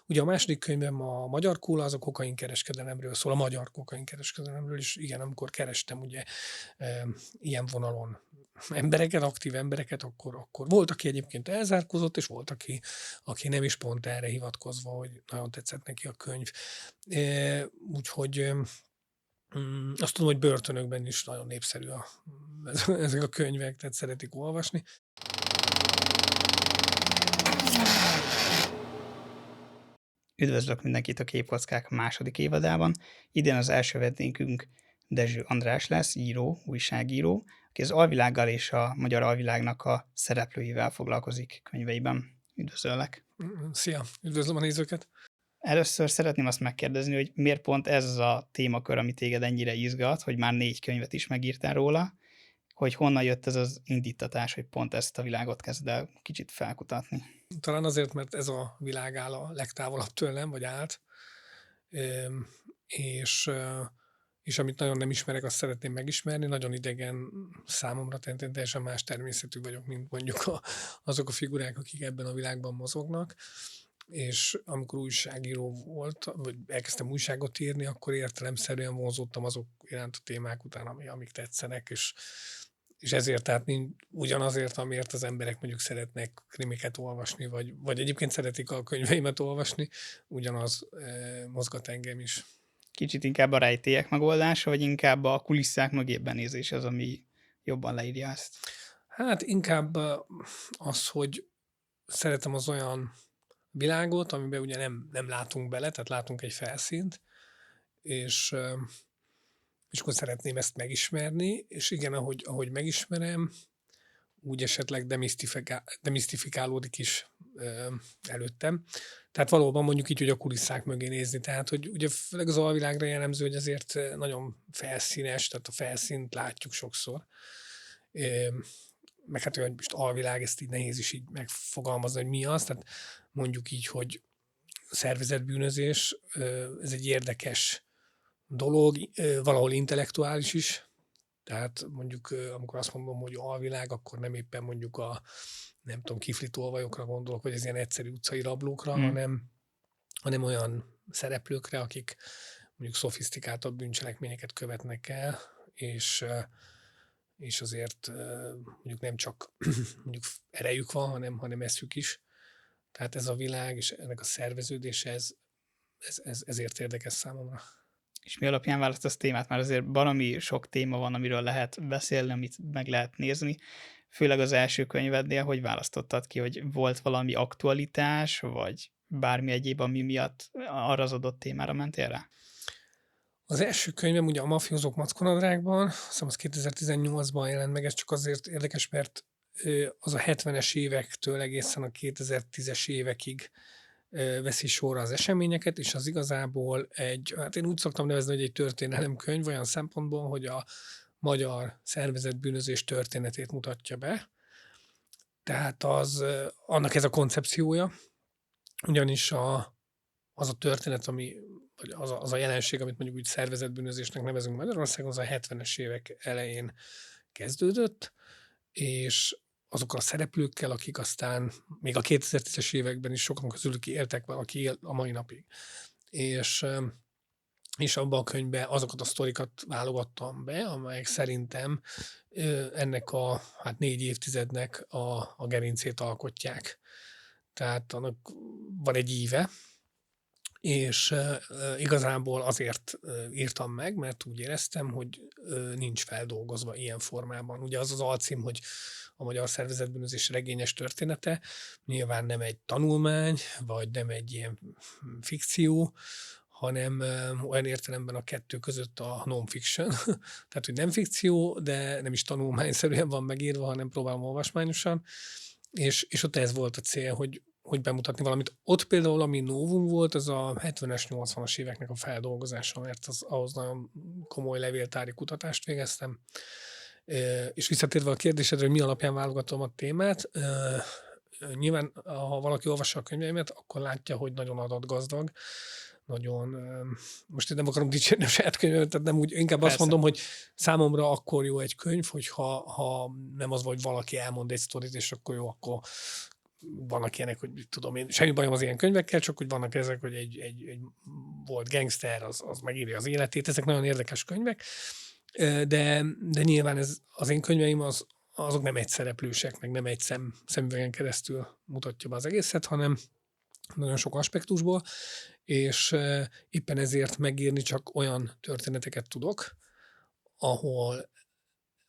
Ugye a második könyvem a Magyar Kóla, az a kokainkereskedelemről szól, a magyar kokainkereskedelemről, és igen, amikor kerestem ugye ilyen vonalon embereket, aktív embereket, akkor volt, aki egyébként elzárkózott, és volt, aki nem is pont erre hivatkozva, hogy nagyon tetszett neki a könyv. Úgyhogy azt tudom, hogy börtönökben is nagyon népszerű ezek a könyvek, tehát szeretik olvasni. Üdvözlök mindenkit a Képkockák második évadában. Idén az első vendégünk Dezső András lesz, író, újságíró, aki az alvilággal és a magyar alvilágnak a szereplőivel foglalkozik könyveiben. Üdvözöllek! Szia, üdvözlöm a nézőket! Először szeretném azt megkérdezni, hogy miért pont ez a témakör, ami téged ennyire izgat, hogy már 4 könyvet is megírtál róla, hogy honnan jött ez az indítatás, hogy pont ezt a világot kezd el kicsit felkutatni. Talán azért, mert ez a világ áll a legtávolabb tőlem, vagy állt, és, és amit nagyon nem ismerek, azt szeretném megismerni. Nagyon idegen számomra, teljesen más természetű vagyok, mint mondjuk azok a figurák, akik ebben a világban mozognak. És amikor újságíró volt, vagy elkezdtem újságot írni, akkor értelemszerűen vonzódtam azok iránt a témák után, amik tetszenek, és ezért, tehát ugyanazért, amiért az emberek mondjuk szeretnek krimiket olvasni, vagy egyébként szeretik a könyveimet olvasni, ugyanaz mozgat engem is. Kicsit inkább a rejtélyek megoldása, vagy inkább a kulisszák mögé benézés az, ami jobban leírja ezt? Hát inkább az, hogy szeretem az olyan világot, amiben ugye nem látunk bele, tehát látunk egy felszínt, és akkor szeretném ezt megismerni, és igen, ahogy megismerem, úgy esetleg demisztifikálódik is előttem. Tehát valóban mondjuk így, hogy a kulisszák mögé nézni. Tehát, hogy ugye főleg az alvilágra jellemző, hogy azért nagyon felszínes, tehát a felszínt látjuk sokszor. Meg hát, hogy most alvilág, ezt így nehéz is így megfogalmazni, hogy mi az. Tehát mondjuk így, hogy szervezetbűnözés, ez egy érdekes dolog, valahol intellektuális is. Tehát mondjuk, amikor azt mondom, hogy alvilág, akkor nem éppen mondjuk nem tudom, kifli tolvajokra gondolok, vagy az ilyen egyszerű utcai rablókra, hanem olyan szereplőkre, akik mondjuk szofisztikáltabb bűncselekményeket követnek el, és azért mondjuk nem csak mondjuk erejük van, hanem eszük is. Tehát ez a világ, és ennek a szerveződése, ezért érdekes számomra. És mi alapján választasz témát? Már azért valami sok téma van, amiről lehet beszélni, amit meg lehet nézni. Főleg az első könyvednél, hogy választottad ki, hogy volt valami aktualitás, vagy bármi egyéb, ami miatt arra az adott témára mentél rá? Az első könyvem ugye a Mafiózók Mackonadrágban, azt hiszem az 2018-ban jelent meg, ez csak azért érdekes, mert az a 70-es évektől egészen a 2010-es évekig veszi sorra az eseményeket, és az igazából hát én úgy szoktam nevezni, hogy egy történelemkönyv olyan szempontból, hogy a magyar szervezett bűnözés történetét mutatja be. Tehát annak ez a koncepciója, ugyanis az a történet, vagy az a jelenség, amit mondjuk úgy szervezett bűnözésnek nevezünk Magyarországon, az a 70-es évek elején kezdődött, és azokkal a szereplőkkel, akik aztán még a 2010-es években is sokan közülük éltek, valaki él a mai napig. És abban a könyvben azokat a sztorikat válogattam be, amelyek szerintem ennek a 4 évtizednek a gerincét alkotják. Tehát annak van egy íve, és igazából azért írtam meg, mert úgy éreztem, hogy nincs feldolgozva ilyen formában. Ugye az alcím, hogy a magyar szervezetbűnözés regényes története, nyilván nem egy tanulmány, vagy nem egy ilyen fikció, hanem olyan értelemben a kettő között a non-fiction. Tehát, hogy nem fikció, de nem is tanulmányszerűen van megírva, hanem próbálom olvasmányosan. És ott ez volt a cél, hogy bemutatni valamit. Ott például, ami novum volt, az a 70-es, 80-as éveknek a feldolgozása, mert ahhoz nagyon komoly levéltári kutatást végeztem. És visszatérve a kérdésedre, hogy mi alapján válogatom a témát, nyilván, ha valaki olvassa a könyveimet, akkor látja, hogy nagyon adatgazdag, nagyon, most én nem akarom dicsérni a saját könyvemet, tehát nem úgy, inkább Persze. azt mondom, hogy számomra akkor jó egy könyv, hogyha nem az, hogy valaki elmond egy sztorit, és akkor jó, akkor vannak ilyenek, hogy tudom én, semmi bajom az ilyen könyvekkel, csak hogy vannak ezek, hogy egy volt gangster, az megírja az életét, ezek nagyon érdekes könyvek, de nyilván az én könyveim azok nem egyszereplősek, meg nem egy szemüvegen keresztül mutatja be az egészet, hanem nagyon sok aspektusból, és éppen ezért megírni csak olyan történeteket tudok, ahol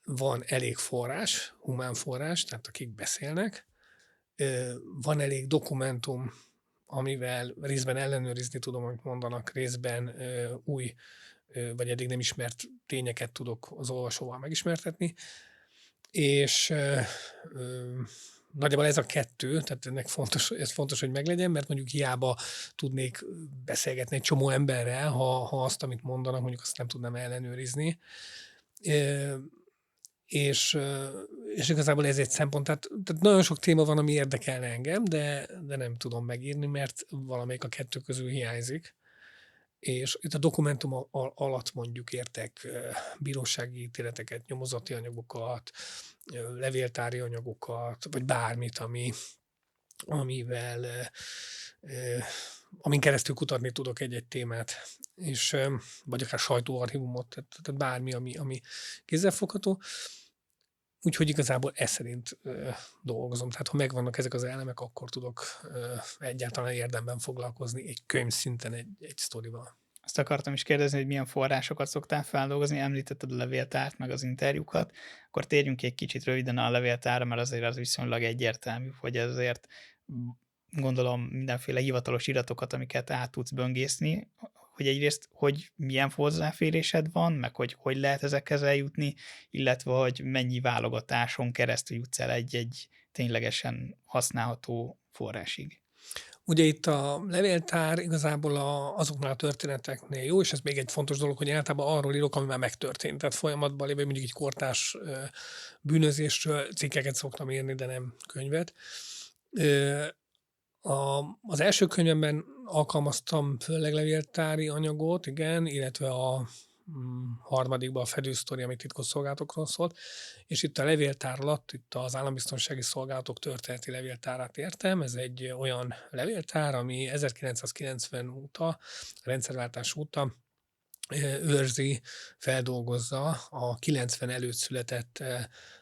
van elég forrás, humán forrás, tehát akik beszélnek, van elég dokumentum, amivel részben ellenőrizni tudom, amit mondanak, részben új vagy eddig nem ismert tényeket tudok az olvasóval megismertetni, és nagyjából ez a kettő, tehát ez fontos, hogy meglegyen, mert mondjuk hiába tudnék beszélgetni egy csomó emberrel, ha azt, amit mondanak, mondjuk azt nem tudnám ellenőrizni. És igazából ez egy szempont. Tehát nagyon sok téma van, ami érdekelne engem, de nem tudom megírni, mert valamelyik a kettő közül hiányzik. És itt a dokumentum alatt mondjuk értek bírósági ítéleteket, nyomozati anyagokat, levéltári anyagokat, vagy bármit, amin keresztül kutatni tudok egy-egy témát, és vagy akár sajtóarchívumot, tehát bármi, ami kézzelfogható. Úgyhogy igazából ez szerint dolgozom. Tehát ha megvannak ezek az elemek, akkor tudok egyáltalán érdemben foglalkozni egy könyv szinten egy sztorival. Azt akartam is kérdezni, hogy milyen forrásokat szoktál feldolgozni, említetted a levéltárt, meg az interjúkat, akkor térjünk ki egy kicsit röviden a levéltárra, mert azért az viszonylag egyértelmű, hogy ezért gondolom mindenféle hivatalos iratokat, amiket át tudsz böngészni, hogy egyrészt, hogy milyen hozzáférésed van, meg hogy lehet ezekhez eljutni, illetve hogy mennyi válogatáson keresztül jutsz el egy ténylegesen használható forrásig. Ugye itt a levéltár igazából azoknál a történeteknél jó, és ez még egy fontos dolog, hogy általában arról írok, ami már megtörtént. Tehát folyamatban lévő mondjuk egy kortárs bűnözésről cikkeket szoktam írni, de nem könyvet. Az első könyvemben alkalmaztam főleg levéltári anyagot, igen, illetve a harmadikban a fedősztori, ami titkosszolgálatokról szólt, és itt a levéltár alatt, itt az állambiztonsági szolgálatok történeti levéltárát értem. Ez egy olyan levéltár, ami 1990 óta, a rendszerváltás óta őrzi, feldolgozza a 90 előtt született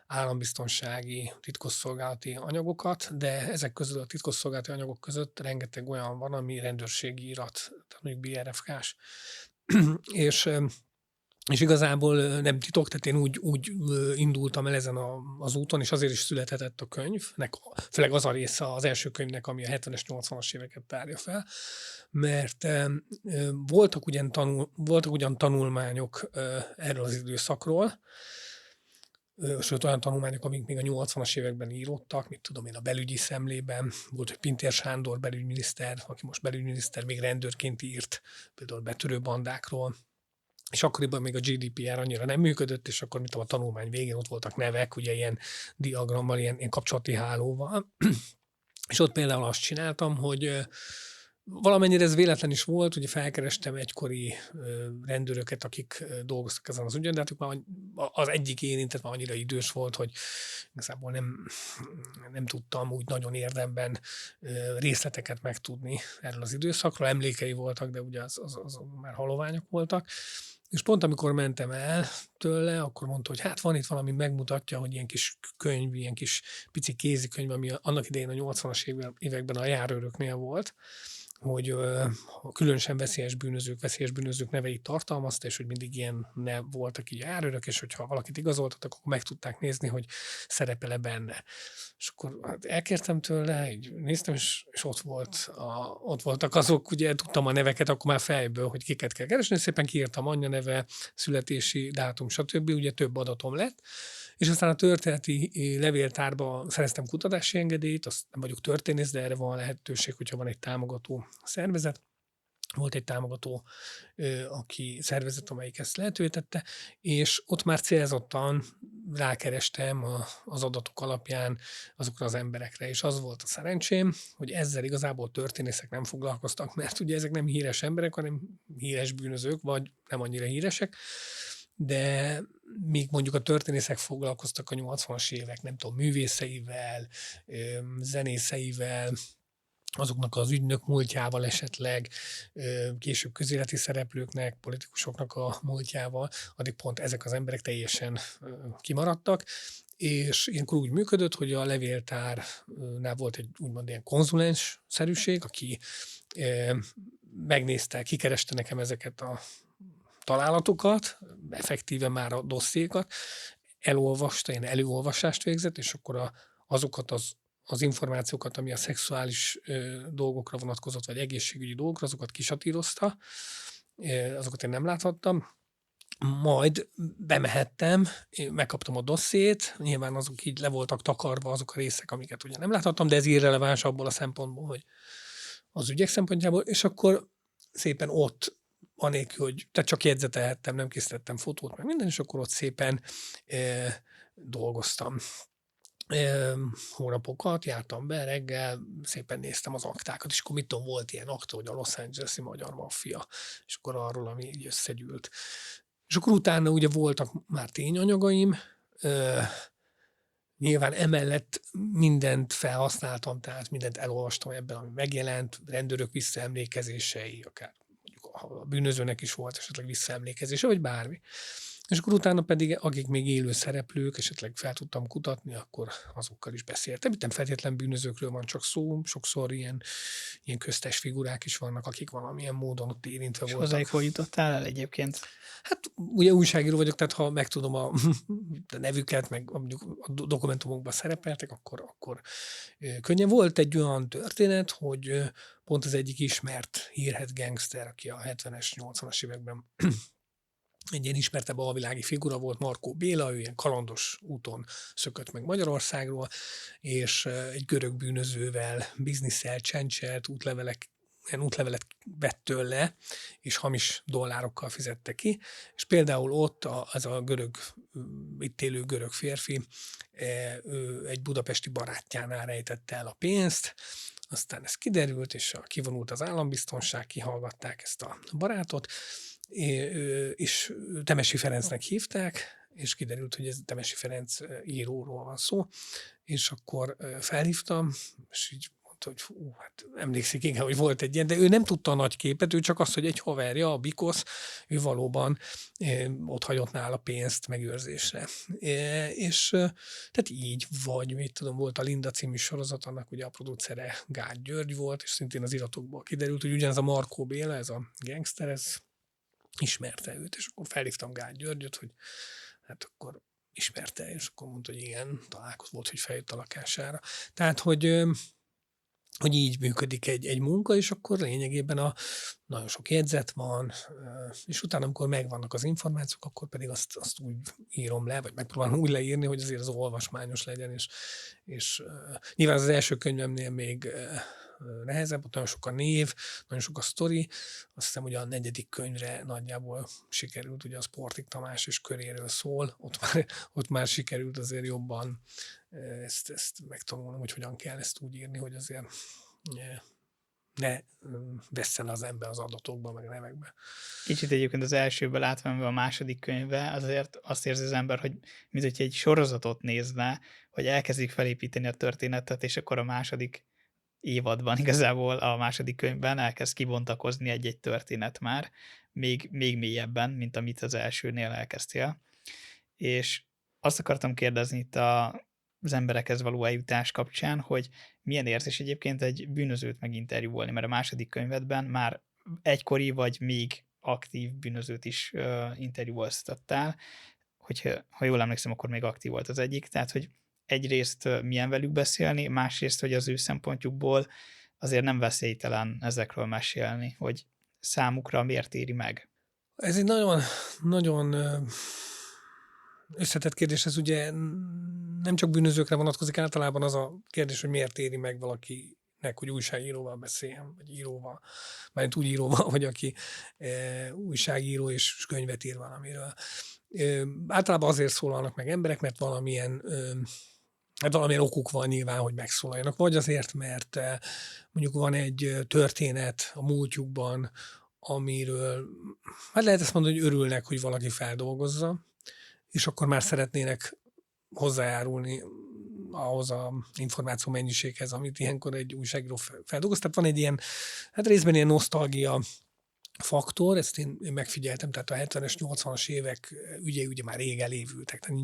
állambiztonsági titkosszolgálati anyagokat, de ezek közül a titkosszolgálati anyagok között rengeteg olyan van, ami rendőrségi irat, tehát mondjuk BRFK-s. És igazából nem titok, tehát én úgy indultam el ezen az úton, és azért is születhetett a könyvnek, főleg az a része az első könyvnek, ami a 70-es, 80-as éveket tárja fel, mert voltak ugyan tanulmányok erről az időszakról, sőt olyan tanulmányok, amik még a 80-as években íródtak, mit tudom én, a belügyi szemlében, volt, hogy Pintér Sándor belügyminiszter, aki most belügyminiszter, még rendőrként írt, például betörő bandákról, és akkoriban még a GDPR annyira nem működött, és akkor, mint tudom, a tanulmány végén ott voltak nevek, ugye ilyen diagrammal, ilyen kapcsolati hálóval, és ott például azt csináltam, hogy valamennyire ez véletlen is volt, ugye felkerestem egykori rendőröket, akik dolgoztak ezen az ügyen, de hát már az egyik érintett már annyira idős volt, hogy igazából nem tudtam úgy nagyon érdemben részleteket megtudni erről az időszakról. Emlékei voltak, de ugye az már haloványok voltak. És pont amikor mentem el tőle, akkor mondta, hogy hát van itt valami, megmutatja, hogy ilyen kis könyv, ilyen kis pici kézikönyv, ami annak idején a 80-as években a járőröknél volt, hogy a különösen veszélyes bűnözők neveit tartalmazta, és hogy mindig ilyen voltak így járőrök, és hogyha valakit igazoltattak, akkor meg tudták nézni, hogy szerepel-e benne. És akkor hát elkértem tőle, így néztem, és ott voltak azok, ugye tudtam a neveket, akkor már fejből, hogy kiket kell keresni, szépen kiírtam anyja neve, születési dátum, stb. Ugye több adatom lett, és aztán a történeti levéltárba szereztem kutatási engedélyt, azt nem vagyok történész, de erre van lehetőség, hogyha van egy támogató szervezet. Volt egy támogató szervezet, amelyik ezt lehetővé tette, és ott már célzottan rákerestem az adatok alapján azokra az emberekre, és az volt a szerencsém, hogy ezzel igazából történészek nem foglalkoztak, mert ugye ezek nem híres emberek, hanem híres bűnözők, vagy nem annyira híresek, de míg mondjuk a történészek foglalkoztak a 80-as évek, nem tudom, művészeivel, zenészeivel, azoknak az ügynök múltjával esetleg, később közéleti szereplőknek, politikusoknak a múltjával, addig pont ezek az emberek teljesen kimaradtak, és ilyenkor úgy működött, hogy a levéltárnál volt egy úgymond ilyen konzulens-szerűség, aki megnézte, kikereste nekem ezeket a találatokat, effektíve már a dossziékat, elolvasta, ilyen előolvasást végzett, és akkor azokat az információkat, ami a szexuális dolgokra vonatkozott, vagy egészségügyi dolgokra, azokat kisatírozta, azokat én nem láthattam. Majd bemehettem, én megkaptam a dossziét, nyilván azok így le voltak takarva, azok a részek, amiket ugye nem láthattam, de ez irreleváns abból a szempontból, hogy az ügyek szempontjából, és akkor szépen ott, anélkül, hogy tehát csak jegyzetelhettem, nem készítettem fotót, meg minden, és akkor ott szépen dolgoztam. Hónapokat jártam be, reggel szépen néztem az aktákat, és akkor mit tudom, volt ilyen akta, hogy a Los Angeles-i magyar maffia, és akkor arról, ami így összegyűlt. És akkor utána ugye voltak már tényanyagaim, nyilván emellett mindent felhasználtam, tehát mindent elolvastam ebben, ami megjelent, rendőrök visszaemlékezései, akár mondjuk a bűnözőnek is volt esetleg visszaemlékezése, vagy bármi. És akkor utána pedig, akik még élő szereplők, esetleg fel tudtam kutatni, akkor azokkal is beszéltem. Itt nem feltétlen bűnözőkről van csak szó, sokszor ilyen köztes figurák is vannak, akik valamilyen módon ott érintve És voltak. hozzájuk hogy jutottál el egyébként? Hát ugye újságíró vagyok, tehát ha megtudom a nevüket, meg mondjuk a dokumentumokban szerepeltek, akkor könnyen. Volt egy olyan történet, hogy pont az egyik ismert hírhedt gangster, aki a 70-es, 80-as években egy ilyen ismertebb alvilági figura volt, Markó Béla, ő ilyen kalandos úton szökött meg Magyarországról, és egy görög bűnözővel bizniszel, csencselt, útlevelet vett tőle, és hamis dollárokkal fizette ki, és például ott az a itt élő görög férfi ő egy budapesti barátjánál rejtette el a pénzt, aztán ez kiderült, és kivonult az állambiztonság, kihallgatták ezt a barátot, és Temesi Ferencnek hívták, és kiderült, hogy ez Temesi Ferenc íróról van szó, és akkor felhívtam, és így mondta, hogy hát emlékszik, igen, hogy volt egy ilyen, de ő nem tudta a nagy képet, ő csak azt, hogy egy haverja, a Bikosz, ő valóban ott hagyott nála pénzt megőrzésre. És tehát így, vagy mit tudom, volt a Linda című sorozat, annak ugye a producere Gágy György volt, és szintén az iratokból kiderült, hogy ugyanez a Markó Béla, ez a gangster, ez ismerte őt, és akkor felhívtam Gágy Györgyöt, hogy hát akkor ismerte, és akkor mondta, hogy igen, volt, hogy feljött a lakására. Tehát, hogy így működik egy munka, és akkor lényegében nagyon sok jegyzet van, és utána, amikor megvannak az információk, akkor pedig azt úgy írom le, vagy megpróbálom úgy leírni, hogy azért az olvasmányos legyen, és nyilván az első könyvemnél még nehezebb, ott nagyon sok a név, nagyon sok a sztori. Azt hiszem, hogy a 4. könyvre nagyjából sikerült, ugye a Sportik Tamás és köréről szól, ott már sikerült azért jobban ezt megtanulnom, hogy hogyan kell ezt úgy írni, hogy azért ne vesszen az ember az adatokba, meg a nevekbe. Kicsit egyébként az elsőből átvenve a második könyvbe, azért azt érzi az ember, hogy mint hogyha egy sorozatot nézne, hogy elkezdik felépíteni a történetet, és akkor a második évadban igazából a második könyvben elkezd kibontakozni egy-egy történet már, még mélyebben, mint amit az elsőnél elkezdtél. És azt akartam kérdezni itt az emberekhez való eljutás kapcsán, hogy milyen érzés egyébként egy bűnözőt meginterjúvolni, mert a második könyvedben már egykori vagy még aktív bűnözőt is interjúoltattál, ha jól emlékszem, akkor még aktív volt az egyik, tehát hogy egyrészt milyen velük beszélni, másrészt, hogy az ő szempontjukból azért nem veszélytelen ezekről mesélni, hogy számukra miért éri meg. Ez egy nagyon, nagyon összetett kérdés, ez ugye nem csak bűnözőkre vonatkozik, általában az a kérdés, hogy miért éri meg valakinek, hogy újságíróval beszéljen, vagy íróval, mert úgy íróval, vagy aki újságíró és könyvet ír valamiről. Általában azért szólalnak meg emberek, mert valamilyen okuk van nyilván, hogy megszólaljanak. Vagy azért, mert mondjuk van egy történet a múltjukban, amiről, hát lehet ezt mondani, hogy örülnek, hogy valaki feldolgozza, és akkor már szeretnének hozzájárulni ahhoz a információ mennyiséghez, amit ilyenkor egy újságíró feldolgoz. Tehát van egy ilyen, hát részben ilyen nosztalgia faktor, ezt én megfigyeltem, tehát a 70-es, 80-as évek ügyei ugye már rég elévültek, tehát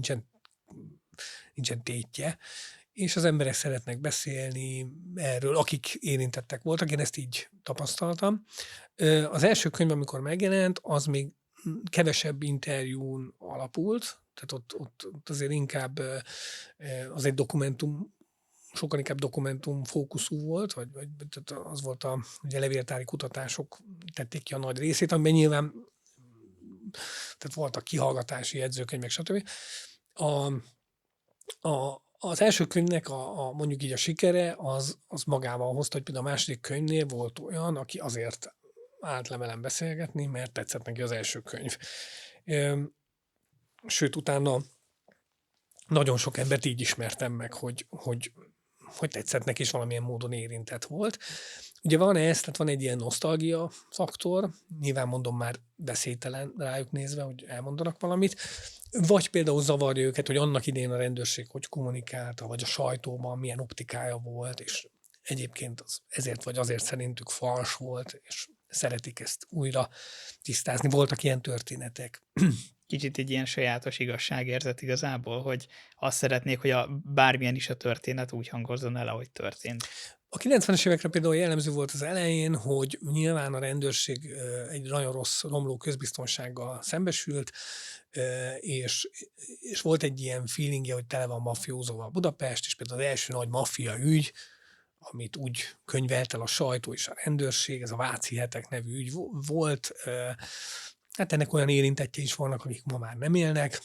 nincsen tétje, és az emberek szeretnek beszélni erről, akik érintettek voltak, én ezt így tapasztaltam. Az első könyv, amikor megjelent, az még kevesebb interjún alapult, tehát ott azért inkább az egy dokumentum, sokkal inkább dokumentum fókuszú volt, vagy tehát az volt ugye levéltári kutatások tették ki a nagy részét, amiben nyilván tehát voltak kihallgatási jegyzőkönyvek, stb. Az első könyvnek mondjuk így a sikere az magával hozta, hogy például a második könyvnél volt olyan, aki azért állt le velem beszélgetni, mert tetszett neki az első könyv. Sőt, utána nagyon sok embert így ismertem meg, hogy tetszett neki, és valamilyen módon érintett volt. Ugye van tehát van egy ilyen nosztalgia faktor, nyilván mondom már beszédtelen rájuk nézve, hogy elmondanak valamit, vagy például zavarja őket, hogy annak idején a rendőrség hogy kommunikálta, vagy a sajtóban milyen optikája volt, és egyébként ezért vagy azért szerintük fals volt, és szeretik ezt újra tisztázni. Voltak ilyen történetek. Kicsit egy ilyen sajátos igazságérzet igazából, hogy azt szeretnék, hogy bármilyen is a történet úgy hangozzon el, ahogy történt. A 90-es évekre például jellemző volt az elején, hogy nyilván a rendőrség egy nagyon rossz, romló közbiztonsággal szembesült, és volt egy ilyen feelingje, hogy tele van mafiózóval Budapest, és például az első nagy maffia ügy, amit úgy könyvelt el a sajtó és a rendőrség, ez a Váci hetek nevű ügy volt. Hát ennek olyan érintettje is vannak, akik ma már nem élnek.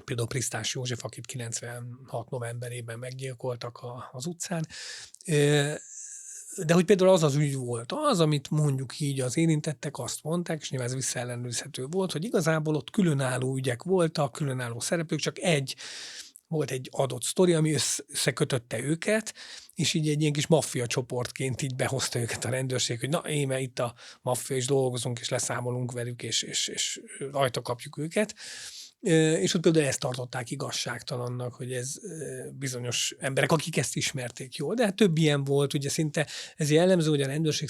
Például Prisztás József, akit 96 novemberében meggyilkoltak az utcán. De hogy például az ügy volt az, amit mondjuk így az érintettek azt mondták, és nyilván ez visszaellenőrizhető volt, hogy igazából ott különálló ügyek voltak, különálló szereplők, csak volt egy adott sztori, ami összekötötte őket, és így egy ilyen kis maffia csoportként így behozta őket a rendőrség, hogy na, éme itt a maffia, és dolgozunk, és leszámolunk velük, és rajta kapjuk őket. És ott például ezt tartották igazságtalannak, hogy ez bizonyos emberek, akik ezt ismerték jól, de hát több ilyen volt, ugye szinte ez jellemző, hogy a rendőrség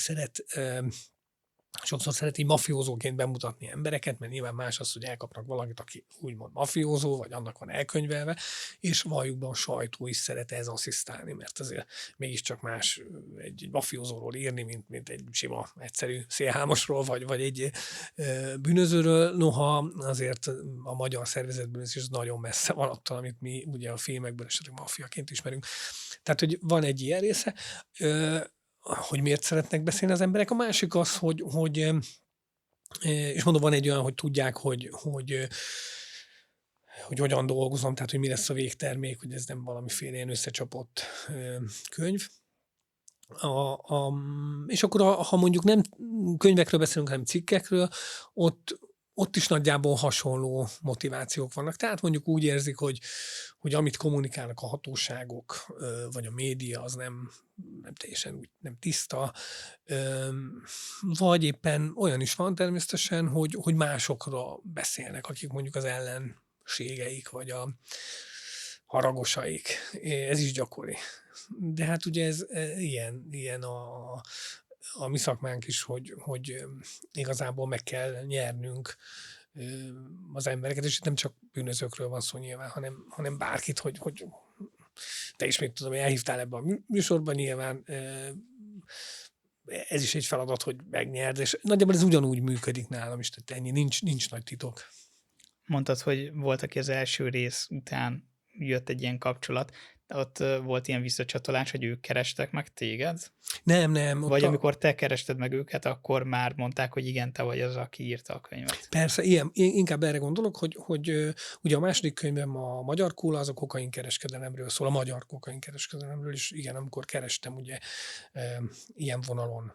sokszor szeret így mafiózóként bemutatni embereket, mert nyilván más az, hogy elkapnak valakit, aki úgymond mafiózó, vagy annak van elkönyvelve, és valljuk be a sajtó is szeret ez asszisztálni, mert azért mégiscsak más egy mafiózóról írni, mint egy sima, egyszerű szélhámosról, vagy egy bűnözőről. Noha azért a magyar szervezetbűnözés nagyon messze van attól, amit mi ugye a filmekből esetleg mafiaként ismerünk. Tehát, hogy van egy ilyen része, hogy miért szeretnek beszélni az emberek. A másik az, hogy és mondom, van egy olyan, hogy tudják, hogy hogyan dolgozom, tehát hogy mi lesz a végtermék, hogy ez nem valamiféle ilyen összecsapott könyv. És akkor, ha mondjuk nem könyvekről beszélünk, hanem cikkekről, ott is nagyjából hasonló motivációk vannak. Tehát mondjuk úgy érzik, hogy amit kommunikálnak a hatóságok, vagy a média, az nem teljesen úgy nem tiszta, vagy éppen olyan is van természetesen, hogy másokra beszélnek, akik mondjuk az ellenségeik, vagy a haragosaik. Ez is gyakori. De hát ugye ez ilyen a mi szakmánk is, hogy igazából meg kell nyernünk az embereket, és itt nem csak bűnözőkről van szó nyilván, hanem bárkit, hogy te is még tudom, elhívtál ebbe a műsorban nyilván, ez is egy feladat, hogy megnyerd, és nagyjából ez ugyanúgy működik nálam is, tehát ennyi, nincs nagy titok. Mondtad, hogy volt, aki az első rész után jött egy ilyen kapcsolat, ott volt ilyen visszacsatolás, hogy ők kerestek meg téged? Nem. Vagy amikor te kerested meg őket, akkor már mondták, hogy igen, te vagy az, aki írta a könyvet. Persze, én inkább erre gondolok, hogy ugye a második könyvem a Magyar Kóla, az a kokainkereskedelemről szól, a magyar kokainkereskedelemről, és igen, amikor kerestem ugye ilyen vonalon